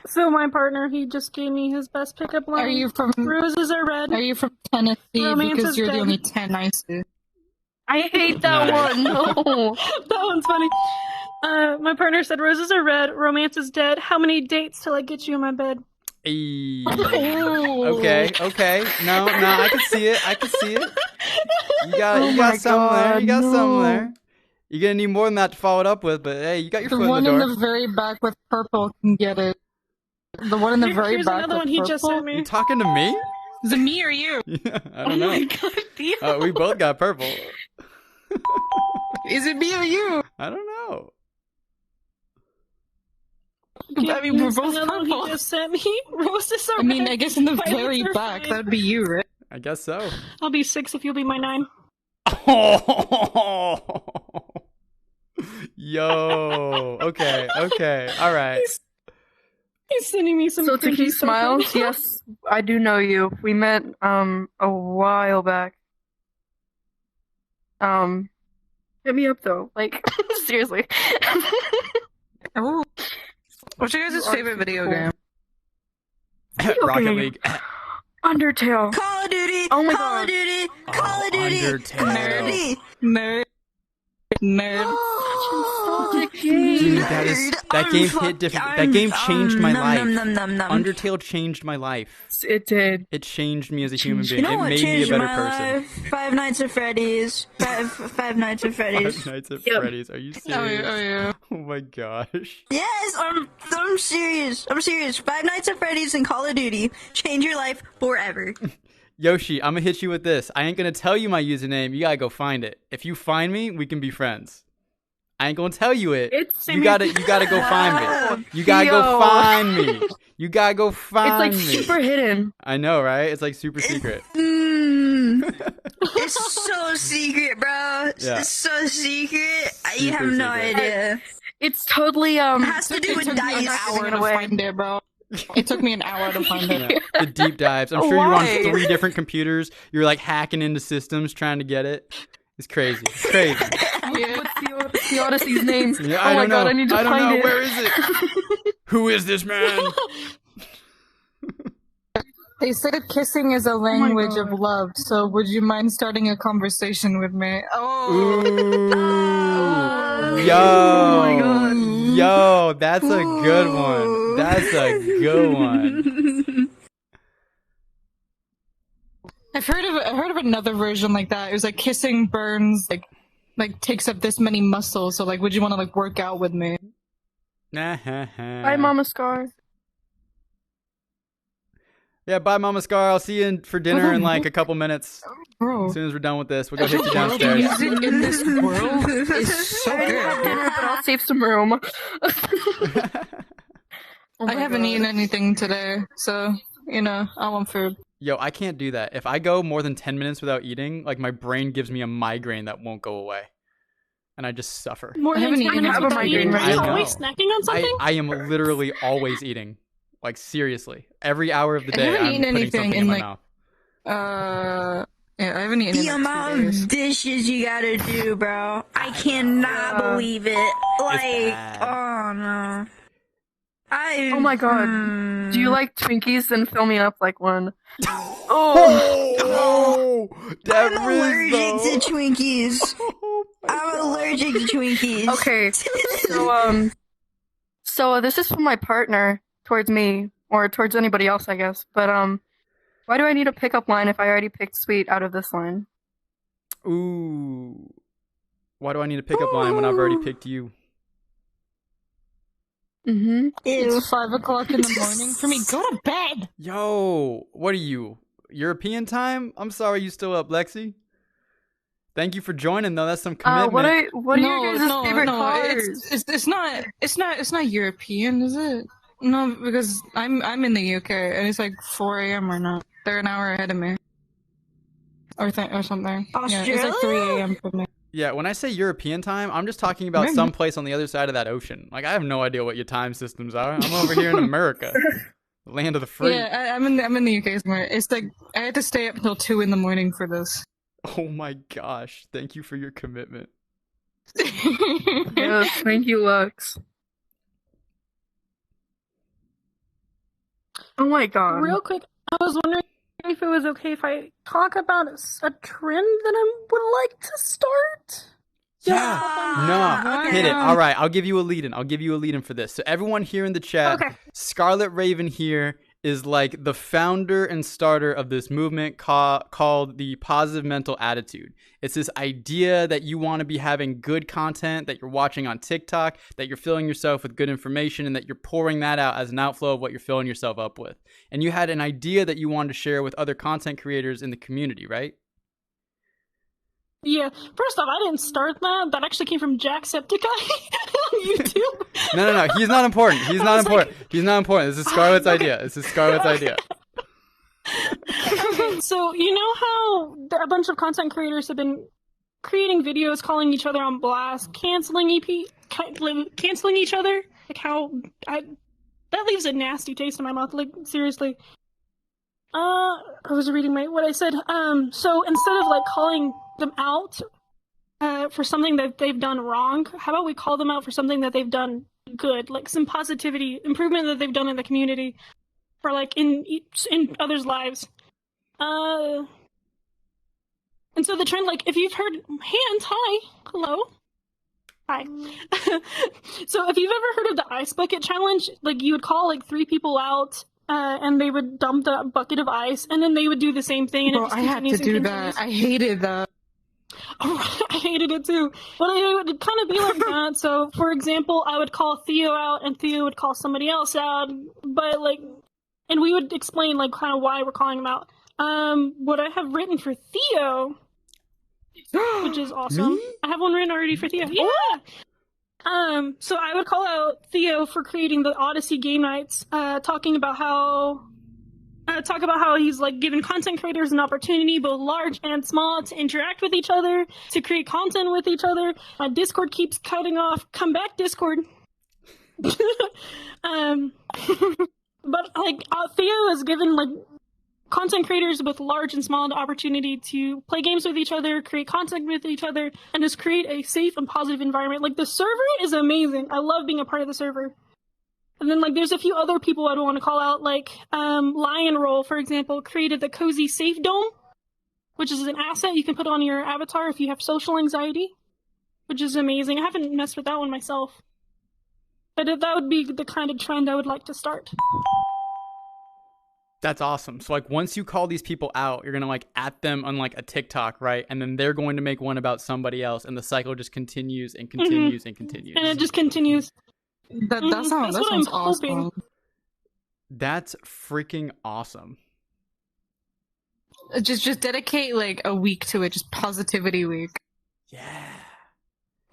So my partner, he just gave me his best pickup line. Are you from Roses are red. Are you from Tennessee? Romance Because is you're the dead. only 10 I see. I hate that Nice. one. No. That one's funny. My partner said roses are red, romance is dead. How many dates till I get you in my bed? Hey. Oh. Okay. No, I can see it. You got Oh something my there. You got God, something no. there. You're gonna need more than that to follow it up with, but hey, you got your The foot one in in the door. the very back with purple can get it. The one in the very Here's back another with one he purple. just sent You me. talking to me? Is it me or you? Yeah, I Oh don't know. my god, Theo. We both got purple. Is it me or you? I don't know. I mean, we're Here's both another one purple. he just sent me. Roses are I mean, red. I guess in the Violets very are back, fine. that would be you, right? I guess so. I'll be 6 if you'll be my 9. Yo. Okay. All right. He's sending me some So to cringy keep stuff. smiles, yes, I do know you. We met a while back. Hit me up though. Like seriously. Oh. What's your guys' You are favorite video cool. game? Rocket Okay. League. Undertale. Call of Duty. Oh my Call God. of Duty. Call of Duty. Undertale. Nerd. Nerd. Dude, that game hit different. That game changed my life. Undertale changed my life. It did. It changed me as a human You being. know It what made me a changed better my person. life? Five Nights at Freddy's. Five Nights at Freddy's. Five Nights at Yep. Freddy's. Are you Oh, yeah, serious? oh, yeah. Oh my gosh. Yes, I'm serious. I'm serious. Five Nights at Freddy's and Call of Duty change your life forever. Yoshi, I'm gonna hit you with this. I ain't gonna tell you my username. You gotta go find it. If you find me, we can be friends. I ain't gonna tell you it. It's You gotta go find me. You gotta go Yo. find me. You gotta go It's find like me. super hidden. I know, right? It's like super secret. It's so secret, bro. Yeah. It's so secret. You Super have no secret. idea. It's totally It has to do It with took me an dice. hour to away. find it, bro. It took me an hour to find it. Yeah, the deep dives. I'm sure you're on Why? 3 different computers. You're like hacking into systems trying to get it. It's crazy. It's crazy. What's the Odyssey's name? Yeah, Oh my god, I need to I don't find know. it. Where is it? Who is this man? They said kissing is a language of God. love, so would you mind starting a conversation with me? Oh, Ooh. Yo. Oh my God. Yo, that's a good one. That's a good one. I heard of another version like that. It was like kissing burns, like takes up this many muscles. So like, would you want to like work out with me? Bye, Mama Scar. Yeah, bye, Mama Scar. I'll see you for dinner in like a couple minutes. Bro, As soon as we're done with this, we'll go hit you world downstairs. music in this world is so I didn't have good. dinner, but I'll save some room. Oh I my haven't God. eaten anything today, so I want food. Yo, I can't do that. If I go more than 10 minutes without eating, like my brain gives me a migraine that won't go away. And I just suffer. More I than haven't 10 eaten minutes have a without eating. migraine Are you right now. always snacking on something? I am literally always eating. Like seriously. Every hour of the I day haven't I'm eaten putting anything something in, in my like, mouth. Yeah, I haven't eaten The in like 2 amount days. of dishes you gotta do, bro. I cannot believe it. Like, bad. oh no. Oh my God. Do you like Twinkies? Then fill me up like one. Oh, that I'm Riz, allergic to though. Twinkies. Oh my I'm God. allergic to Twinkies. Okay, so this is from my partner towards me, or towards anybody else, I guess. But why do I need a pickup line if I already picked sweet out of this line? Ooh. Why do I need a pickup line when I've already picked you? Mm-hmm. Ew. It's 5 o'clock in the morning for me. Go to bed. Yo, what are you? European time? I'm sorry you still up, Lexi. Thank you for joining though. That's some commitment. What are your guys' favorite cars? It's not European, is it? No, because I'm in the UK and it's like 4 a.m. or not. They're an hour ahead of me, or something. Yeah, it's like 3 a.m. for me. Yeah, when I say European time, I'm just talking about Maybe. some place on the other side of that ocean. Like I have no idea what your time systems are. I'm over here in America, the land of the free. Yeah, I'm in the UK somewhere. It's like I had to stay up until 2 in the morning for this. Oh my gosh! Thank you for your commitment. Yes, thank you, Lux. Oh my God. Real quick, I was wondering if it was okay if I talk about a trend that I would like to start. No, okay. hit it. All right, I'll give you a lead-in for this. So everyone here in the chat, Okay. Scarlet Raven here is like the founder and starter of this movement called the positive mental attitude. It's this idea that you want to be having good content that you're watching on TikTok, that you're filling yourself with good information, and that you're pouring that out as an outflow of what you're filling yourself up with. And you had an idea that you wanted to share with other content creators in the community, right? Yeah. First off, I didn't start that. That actually came from Jacksepticeye on YouTube. No. He's not important. He's not was like- important. He's not important. This is Scarlett's idea. This is Scarlett's idea. Okay, so you know how a bunch of content creators have been creating videos, calling each other on blast, canceling each other? Like how that leaves a nasty taste in my mouth. Like seriously. I was reading what I said. So instead of like calling them out for something that they've done wrong, how about we call them out for something that they've done good, like some positivity, improvement that they've done in the community, or like in others' lives. And so the trend, like if you've heard, hello. Hi. So if you've ever heard of the ice bucket challenge, like you would call like 3 people out. And they would dump the bucket of ice, and then they would do the same thing. And Bro, it just I had to continues and do continues. that. I hated that. Oh, I hated it too. But it would kind of be like that. So, for example, I would call Theo out, and Theo would call somebody else out. But like, and we would explain like kind of why we're calling them out. What I have written for Theo, which is awesome. Me? I have one written already for Theo. Yeah. So I would call out Theo for creating the Odyssey game nights, talking about how he's like giving content creators an opportunity, both large and small, to interact with each other, to create content with each other. My Discord keeps cutting off. Come back, Discord. But like Theo has given like content creators both large and small the opportunity to play games with each other, create content with each other, and just create a safe and positive environment. Like the server is amazing. I love being a part of the server. And then like there's a few other people I'd want to call out, like Lion Roll, for example, created the Cozy Safe Dome, which is an asset you can put on your avatar if you have social anxiety, which is amazing. I haven't messed with that one myself. But that would be the kind of trend I would like to start. That's awesome. So like once you call these people out, you're going to like at them on like a TikTok, right? And then they're going to make one about somebody else, and the cycle just continues and continues and continues. And it just continues. That sounds awesome. Hoping. That's freaking awesome. Just dedicate like a week to it, just positivity week. Yeah.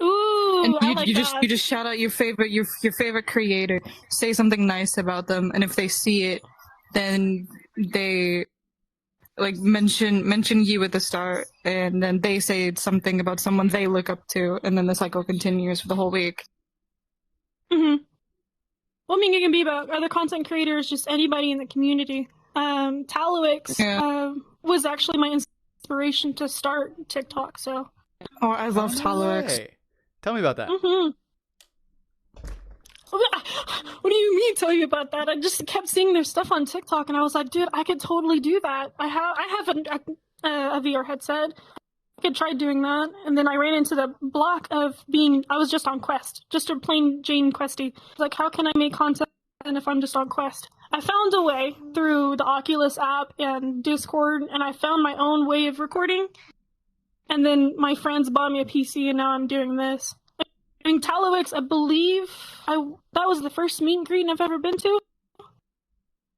Ooh, And I like that. you just shout out your favorite creator, say something nice about them, and if they see it, then they like mention you at the start, and then they say something about someone they look up to, and then the cycle continues for the whole week. Well, I mean, it can be about other content creators, just anybody in the community. Talowix was actually my inspiration to start TikTok, so. Oh, I love Talowix. Hey, tell me about that. What do you mean tell you about that? I just kept seeing their stuff on TikTok, and I was like, dude, I could totally do that. I have a VR headset. I could try doing that. And then I ran into the block of I was just on Quest, just a plain Jane Questy. Like, how can I make content if I'm just on Quest? I found a way through the Oculus app and Discord, and I found my own way of recording. And then my friends bought me a PC, and now I'm doing this. And Talowix, I believe that was the first meet and greet I've ever been to.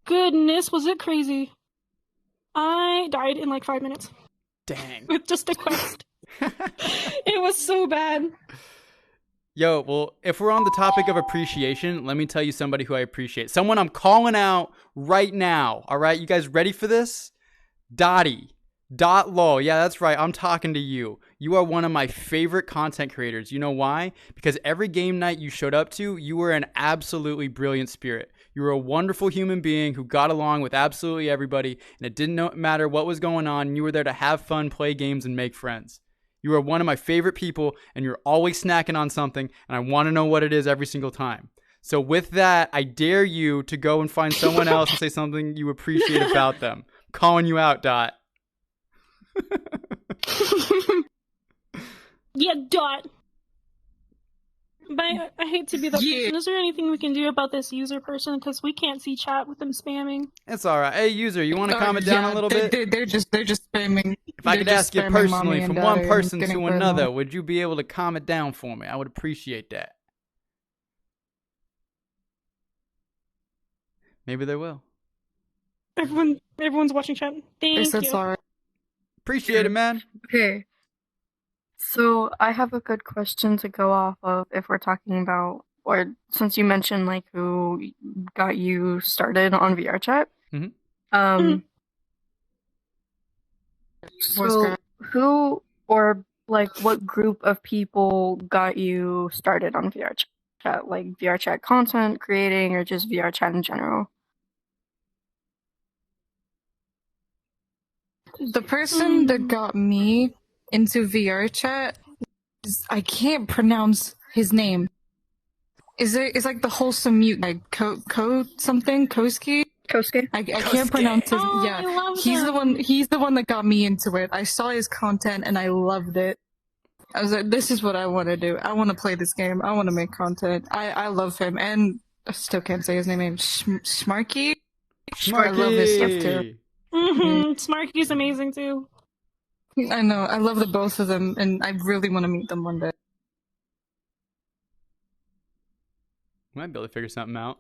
Goodness, was it crazy. I died in like 5 minutes. Dang. With just a quest. It was so bad. Yo, well, if we're on the topic of appreciation, let me tell you somebody who I appreciate. Someone I'm calling out right now. All right, you guys ready for this? Dottie. .lol. Yeah, that's right. I'm talking to you. You are one of my favorite content creators. You know why? Because every game night you showed up to, you were an absolutely brilliant spirit. You were a wonderful human being who got along with absolutely everybody, and it didn't matter what was going on. You were there to have fun, play games, and make friends. You are one of my favorite people, and you're always snacking on something, and I want to know what it is every single time. So with that, I dare you to go and find someone else and say something you appreciate about them. I'm calling you out, Dot. Yeah, Dot. But I hate to be that person. Is there anything we can do about this user person? Because we can't see chat with them spamming. It's all right. Hey, user, you want to comment down a little bit? They're just spamming. If I could ask you personally, from one person to another, on. would you be able to comment down for me? I would appreciate that. Maybe they will. Everyone's watching chat. Thank you. Sorry. Appreciate it, man. Okay. So I have a good question to go off of if we're talking about, or since you mentioned like who got you started on VR chat. So who or like what group of people got you started on VR chat? Like VR chat content creating or just VR chat in general? The person that got me into VR chat, I can't pronounce his name. It's like the wholesome mute, like something Koski. I can't pronounce his. Oh, Yeah, he's the one that got me into it. I saw his content and I loved it. I was like, this is what I want to do. I want to play this game. I want to make content. I love him, and I still can't say his name. Smarky. I love his stuff too. Smarky's amazing too. I know. I love the both of them, and I really want to meet them one day. Might be able to figure something out.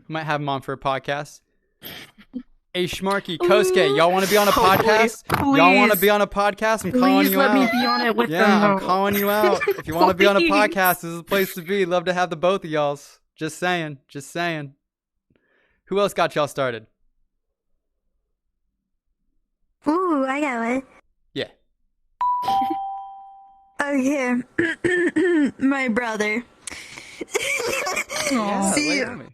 Might have them on for a podcast. Hey, Schmarky, Kosuke, y'all want to be on a podcast? Please. Y'all want to be on a podcast? I'm calling you out. Please let me be on it with them. Yeah, I'm calling you out. If you want to be on a podcast, this is the place to be. Love to have the both of y'all's. Just saying. Just saying. Who else got y'all started? Ooh, I got one. Yeah. Okay. My brother. Yeah, See, lay on me.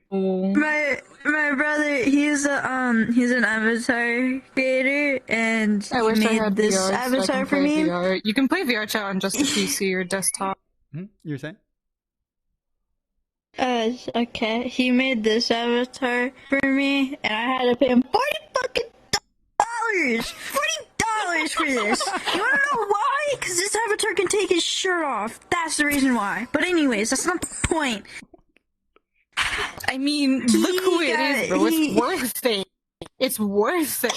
my brother, he's an avatar creator, and I he wish I made had this VR so I avatar can for play me. VR. You can play VR chat on just a PC or desktop. You were saying? Okay, he made this avatar for me, and I had to pay him $40 for this. You wanna know why? Because this avatar can take his shirt off. That's the reason why. But anyways, that's not the point. I mean, look who it is, bro. It's worth it. It's worth it.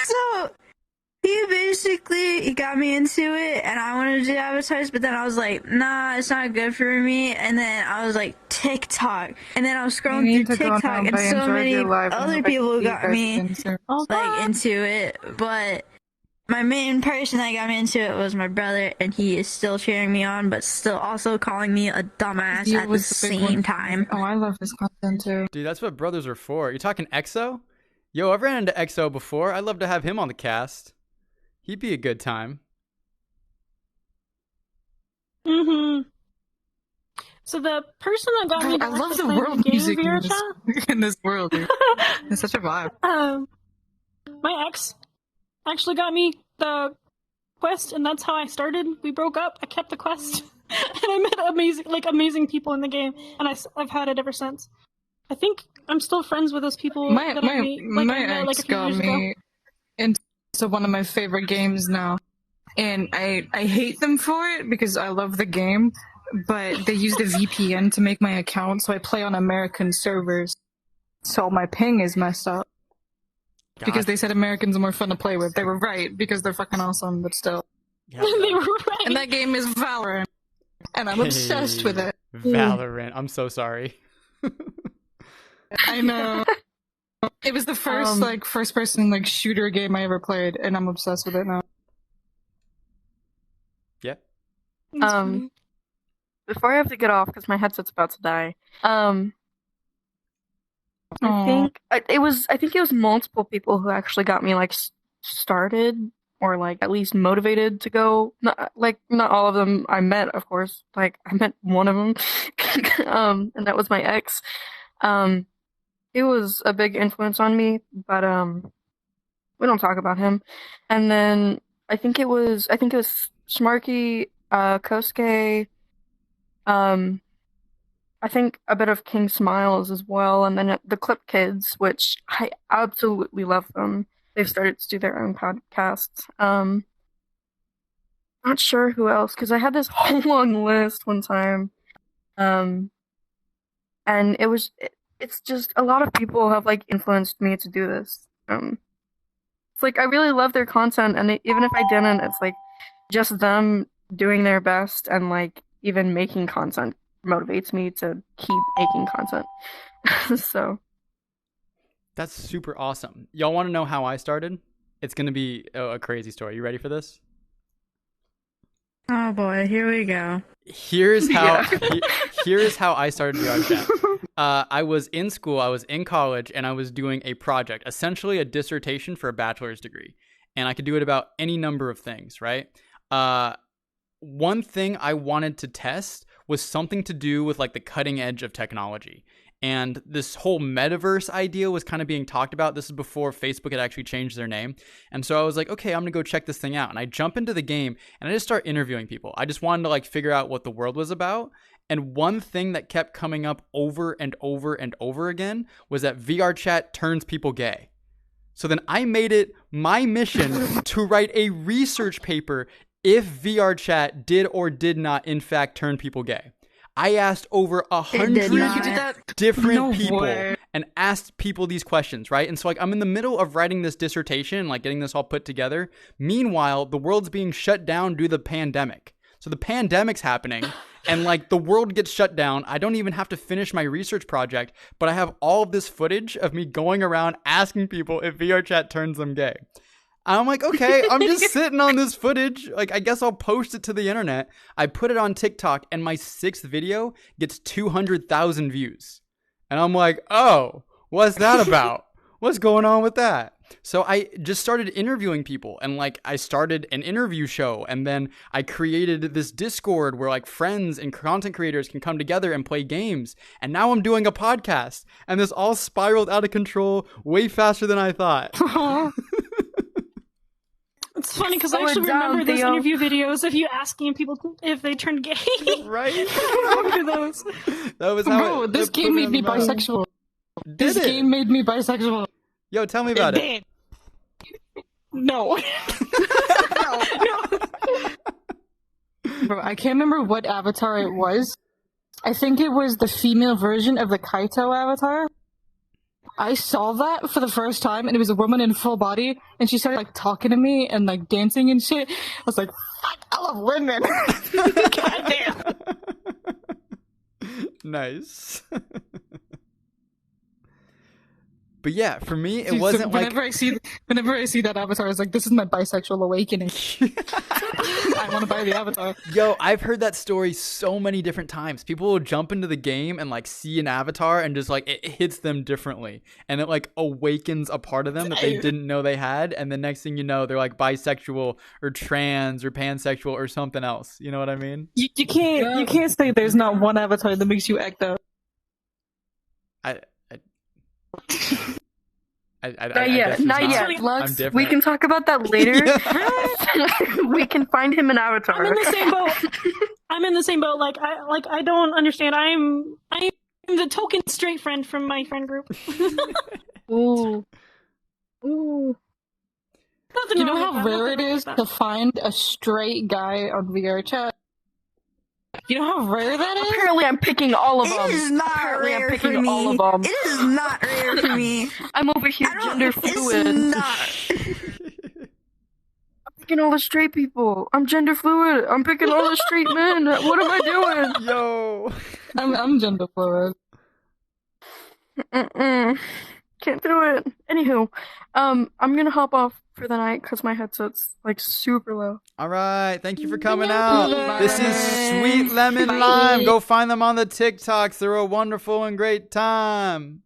So he got me into it, and I wanted to do avatars, but then I was like, nah, it's not good for me. And then I was like, TikTok, and then I was scrolling through TikTok, and so many other people got me like into it. But my main person that got me into it was my brother, and he is still cheering me on, but still also calling me a dumbass at the same time. Oh, I love his content too. Dude, that's what brothers are for. You're talking EXO? Yo, I've ran into EXO before. I'd love to have him on the cast. He'd be a good time. So the person that got me I love to the play world game music VR in chat, in this world, dude. It's such a vibe. my ex actually got me the quest, and that's how I started. We broke up. I kept the quest, and I met amazing people in the game, and I've had it ever since. I think I'm still friends with those people My that I met, my I met, ex a few got years ago. me into one of my favorite games now, and I hate them for it because I love the game, but they used a VPN to make my account, so I play on American servers, so my ping is messed up. Because they said Americans are more fun to play with. They were right, because they're fucking awesome, but still. Yeah. They were right. And that game is Valorant, and I'm obsessed with it. Valorant. I'm so sorry. I know. It was the first first person shooter game I ever played, and I'm obsessed with it now. Yeah. Before I have to get off because my headset's about to die. I think it was multiple people who actually got me started or at least motivated to go. Not all of them I met, of course. I met one of them, and that was my ex. He was a big influence on me, but we don't talk about him. And then I think it was Smarky, Kosuke, I think a bit of King Smiles as well, and then the Clip Kids, which I absolutely love them. They've started to do their own podcasts. Not sure who else, because I had this whole long list one time. And it's just a lot of people have influenced me to do this. It's I really love their content, and even if I didn't, it's just them doing their best, and even making content motivates me to keep making content. So that's super awesome. Y'all want to know how I started? It's gonna be a crazy story. You ready for this? Oh boy, here we go. Here's how I started VR chat. I was in school, I was in college, and I was doing a project, essentially a dissertation for a bachelor's degree. And I could do it about any number of things, right? One thing I wanted to test was something to do with the cutting edge of technology. And this whole metaverse idea was kind of being talked about. This is before Facebook had actually changed their name. And so I was like, okay, I'm going to go check this thing out. And I jump into the game and I just start interviewing people. I just wanted to figure out what the world was about. And one thing that kept coming up over and over and over again was that VR chat turns people gay. So then I made it my mission to write a research paper if VR chat did or did not in fact turn people gay. I asked over 100 different people and asked people these questions, right? And so I'm in the middle of writing this dissertation, getting this all put together. Meanwhile, the world's being shut down due to the pandemic. So the pandemic's happening and the world gets shut down. I don't even have to finish my research project, but I have all of this footage of me going around asking people if VR chat turns them gay. I'm okay, I'm just sitting on this footage. I guess I'll post it to the internet. I put it on TikTok, and my 6th video gets 200,000 views. And I'm oh, what's that about? What's going on with that? So I just started interviewing people, and like I started an interview show, and then I created this Discord where like friends and content creators can come together and play games. And now I'm doing a podcast, and this all spiraled out of control way faster than I thought. It's funny because I actually remember those interview videos of you asking people if they turned gay. Right? I remember those. That was Bro, this game made me bisexual. This game made me bisexual. Yo, tell me about it. Did. No. Bro, I can't remember what avatar it was. I think it was the female version of the Kaito avatar. I saw that for the first time, and it was a woman in full body, and she started like talking to me and like dancing and shit. I was like, "Fuck, I love women." Goddamn. Nice. But yeah, for me, it Dude, wasn't so like... whenever I see that avatar, it's like, this is my bisexual awakening. I want to buy the avatar. Yo, I've heard that story so many different times. People will jump into the game and like see an avatar and just like it hits them differently, and it like awakens a part of them that they didn't know they had, and the next thing you know, they're like bisexual or trans or pansexual or something else. You know what I mean? You can't say there's not one avatar that makes you act out. Not yet. I'm different. We can talk about that later. We can find him an avatar. I'm in the same boat. I'm in the same boat. Like I don't understand. I'm the token straight friend from my friend group. Ooh. Nothing You know wrong how with that, rare it nothing wrong is with to find a straight guy on VR chat? You know how rare that is? Apparently, I'm picking all of them. It is not Apparently, I'm rare picking for me. all of them. It is not rare for me. I'm over here gender fluid. It's not. I'm picking all the straight people. I'm gender fluid. I'm picking all the straight men. What am I doing? Yo. I'm gender fluid. Can't do it. Anywho, I'm gonna hop off for the night because my headset's like super low. All right. Thank you for coming out. Bye. This is Sweet Lemon Bye. Lime. Go find them on the TikToks. They're a wonderful and great time.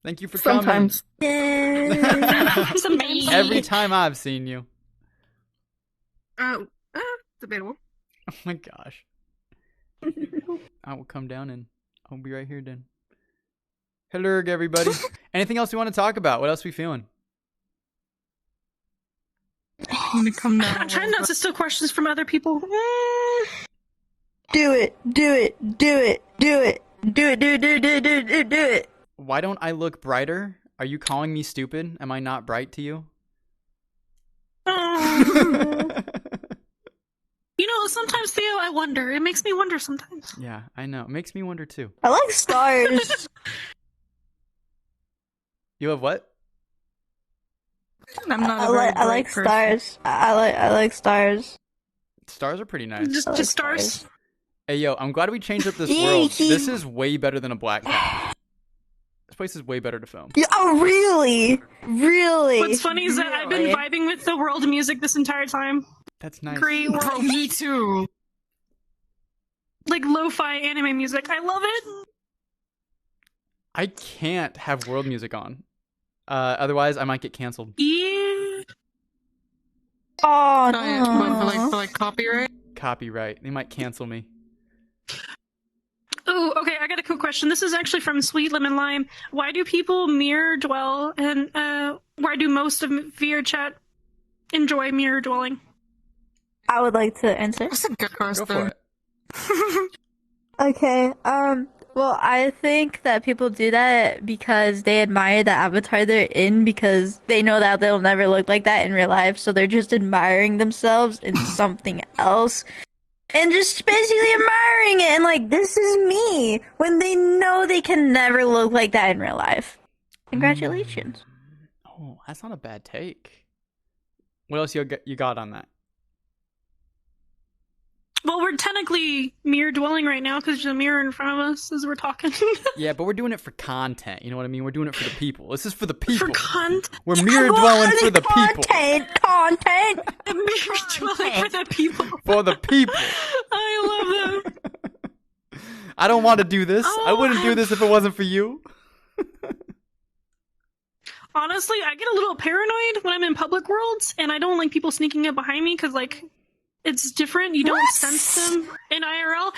Thank you for Sometimes. coming. Every time I've seen you. Debatable. Oh my gosh. I will come down and I'll be right here then. Hello, everybody. Anything else we want to talk about? What else we feeling? I'm gonna come down. I'm trying not to steal questions from other people. Do it. Why don't I look brighter? Are you calling me stupid? Am I not bright to you? You know, sometimes, Theo, I wonder. It makes me wonder sometimes. Yeah, I know. It makes me wonder too. I like stars. You have what? I'm not. I like stars. I like stars. Stars are pretty nice. Just stars. Hey, yo, I'm glad we changed up this world. This is way better than a black cat. This place is way better to film. Yeah, oh, really? Really? What's funny is that I've been vibing with the world music this entire time. That's nice. Great world. Bro, me too. Like lo-fi anime music. I love it. I can't have world music on. Otherwise, I might get canceled. Yeah. Oh, For like copyright. Copyright. They might cancel me. Oh, okay. I got a cool question. This is actually from Sweet Lemon Lime. Why do people mirror dwell, and why do most of VR chat enjoy mirror dwelling? I would like to answer. That's a good question. Go for it. Okay, well, I think that people do that because they admire the avatar they're in because they know that they'll never look like that in real life, so they're just admiring themselves in something else. And just basically admiring it and like, this is me, when they know they can never look like that in real life. Congratulations. Oh, that's not a bad take. What else you got on that? Well, we're technically mirror dwelling right now because there's a mirror in front of us as we're talking. Yeah, but we're doing it for content. You know what I mean? We're doing it for the people. This is for the people. For content. We're mirror dwelling for the people. Content! Mirror dwelling for the people. For the people. I love that. I don't want to do this. I wouldn't do this if it wasn't for you. Honestly, I get a little paranoid when I'm in public worlds, and I don't like people sneaking up behind me because, like, it's different. You don't sense them in IRL.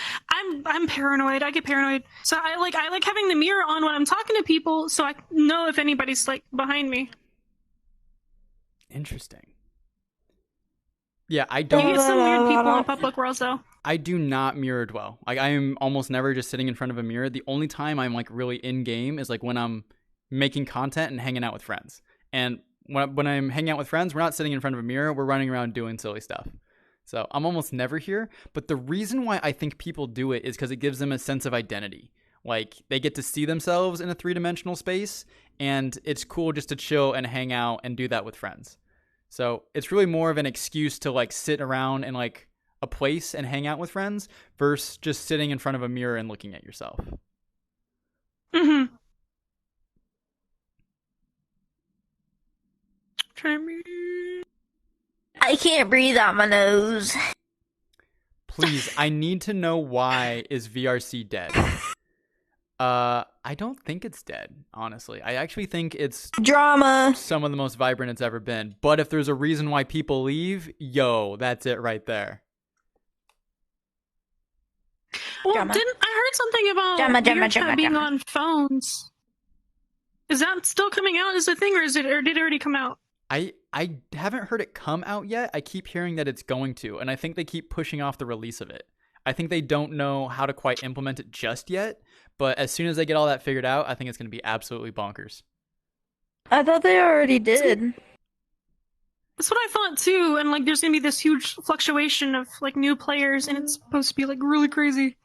I'm paranoid. I get paranoid. So I like having the mirror on when I'm talking to people, so I know if anybody's like behind me. Interesting. Yeah, I don't. You get some weird people in public worlds, though. I do not mirror dwell. Like, I am almost never just sitting in front of a mirror. The only time I'm like really in game is like when I'm making content and hanging out with friends. And when I'm hanging out with friends, we're not sitting in front of a mirror. We're running around doing silly stuff. So I'm almost never here. But the reason why I think people do it is because it gives them a sense of identity. Like, they get to see themselves in a 3-dimensional space, and it's cool just to chill and hang out and do that with friends. So it's really more of an excuse to like sit around in like a place and hang out with friends versus just sitting in front of a mirror and looking at yourself. Mm-hmm. I can't breathe out my nose. Please, I need to know, why is VRC dead? I don't think it's dead, honestly. I actually think it's Drama. some of the most vibrant it's ever been. But if there's a reason why people leave, yo, that's it right there. Well, Drama. I heard something about Drama, VRChat being drama. on phones. Is that still coming out as a thing, or did it already come out? I haven't heard it come out yet. I keep hearing that it's going to, and I think they keep pushing off the release of it. I think they don't know how to quite implement it just yet, but as soon as they get all that figured out, I think it's going to be absolutely bonkers. I thought they already did. That's what I thought too, and like there's gonna be this huge fluctuation of like new players, and it's supposed to be like really crazy.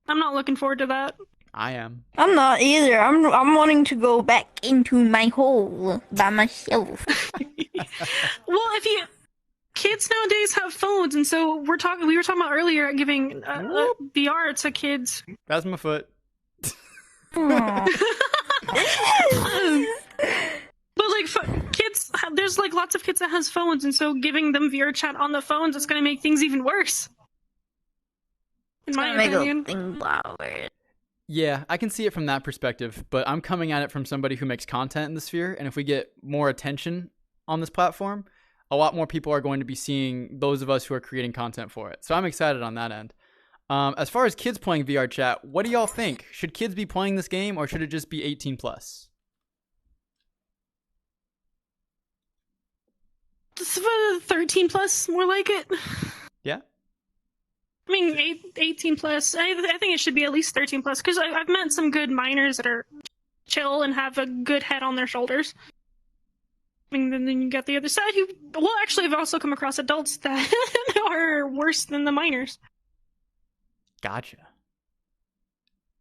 I'm not looking forward to that. I am. I'm not either. I'm wanting to go back into my hole by myself. Well, if you kids nowadays have phones, and so we were talking about earlier giving VR to kids. That's my foot. Aw. But like kids, there's like lots of kids that has phones, and so giving them VR chat on the phones is going to make things even worse. In my opinion. Yeah, I can see it from that perspective, but I'm coming at it from somebody who makes content in the sphere, and if we get more attention on this platform, a lot more people are going to be seeing those of us who are creating content for it. So I'm excited on that end. As far as kids playing VR chat, what do y'all think? Should kids be playing this game, or should it just be 18 plus? Just 13 plus, more like it. Yeah. I mean, 18 plus. I think it should be at least 13 plus, because I've met some good minors that are chill and have a good head on their shoulders. I mean, then you got the other side who, well, actually, I've also come across adults that are worse than the minors. Gotcha.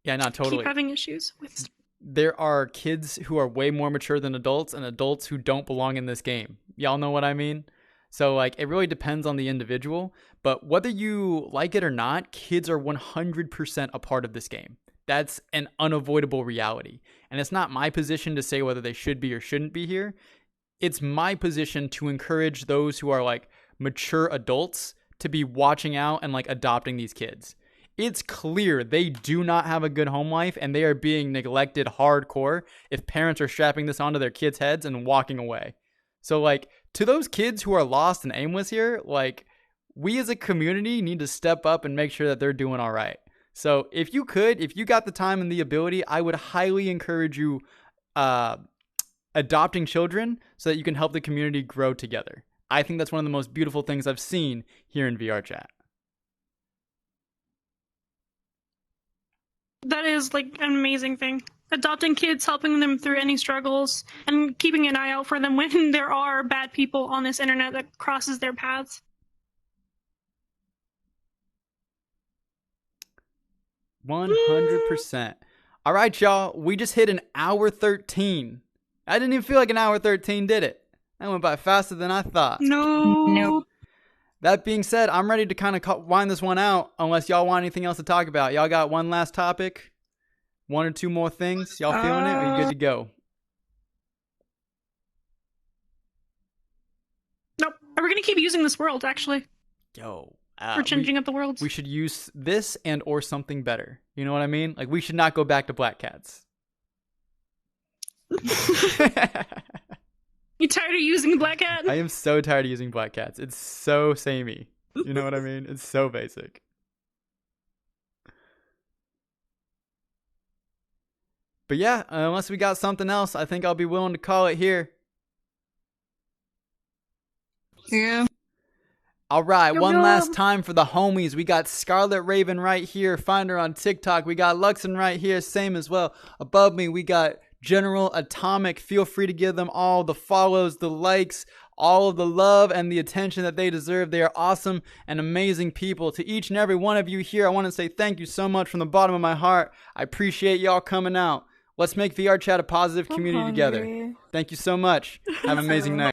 Yeah, not totally. Keep having issues with. There are kids who are way more mature than adults, and adults who don't belong in this game. Y'all know what I mean? So, like, it really depends on the individual, but whether you like it or not, kids are 100% a part of this game. That's an unavoidable reality. And it's not my position to say whether they should be or shouldn't be here. It's my position to encourage those who are, like, mature adults to be watching out and, like, adopting these kids. It's clear they do not have a good home life, and they are being neglected hardcore if parents are strapping this onto their kids' heads and walking away. So, like, to those kids who are lost and aimless here, like, we as a community need to step up and make sure that they're doing all right. So if you got the time and the ability, I would highly encourage you adopting children so that you can help the community grow together. I think that's one of the most beautiful things I've seen here in VR chat. That is like an amazing thing. Adopting kids, helping them through any struggles, and keeping an eye out for them when there are bad people on this internet that crosses their paths. 100%. All right, y'all. We just hit an hour 13. I didn't even feel like an hour 13, did it? That went by faster than I thought. Nope. That being said, I'm ready to kind of wind this one out unless y'all want anything else to talk about. Y'all got one last topic? One or two more things? Y'all feeling it? Or are you good to go? Nope. We're going to keep using this world, actually. Yo. We're changing up the worlds. We should use this and or something better. You know what I mean? Like, we should not go back to Black Cats. You tired of using Black Cat? I am so tired of using black cats. It's so samey. You know what I mean? It's so basic. But yeah, unless we got something else, I think I'll be willing to call it here. Yeah. All right, Yo, one yo. last time for the homies. We got Scarlet Raven right here. Find her on TikTok. We got Luxon right here. Same as well. Above me, we got General Atomic. Feel free to give them all the follows, the likes, all of the love and the attention that they deserve. They are awesome and amazing people. To each and every one of you here, I want to say thank you so much from the bottom of my heart. I appreciate y'all coming out. Let's make VR Chat a positive community together. Thank you so much. Have an amazing night.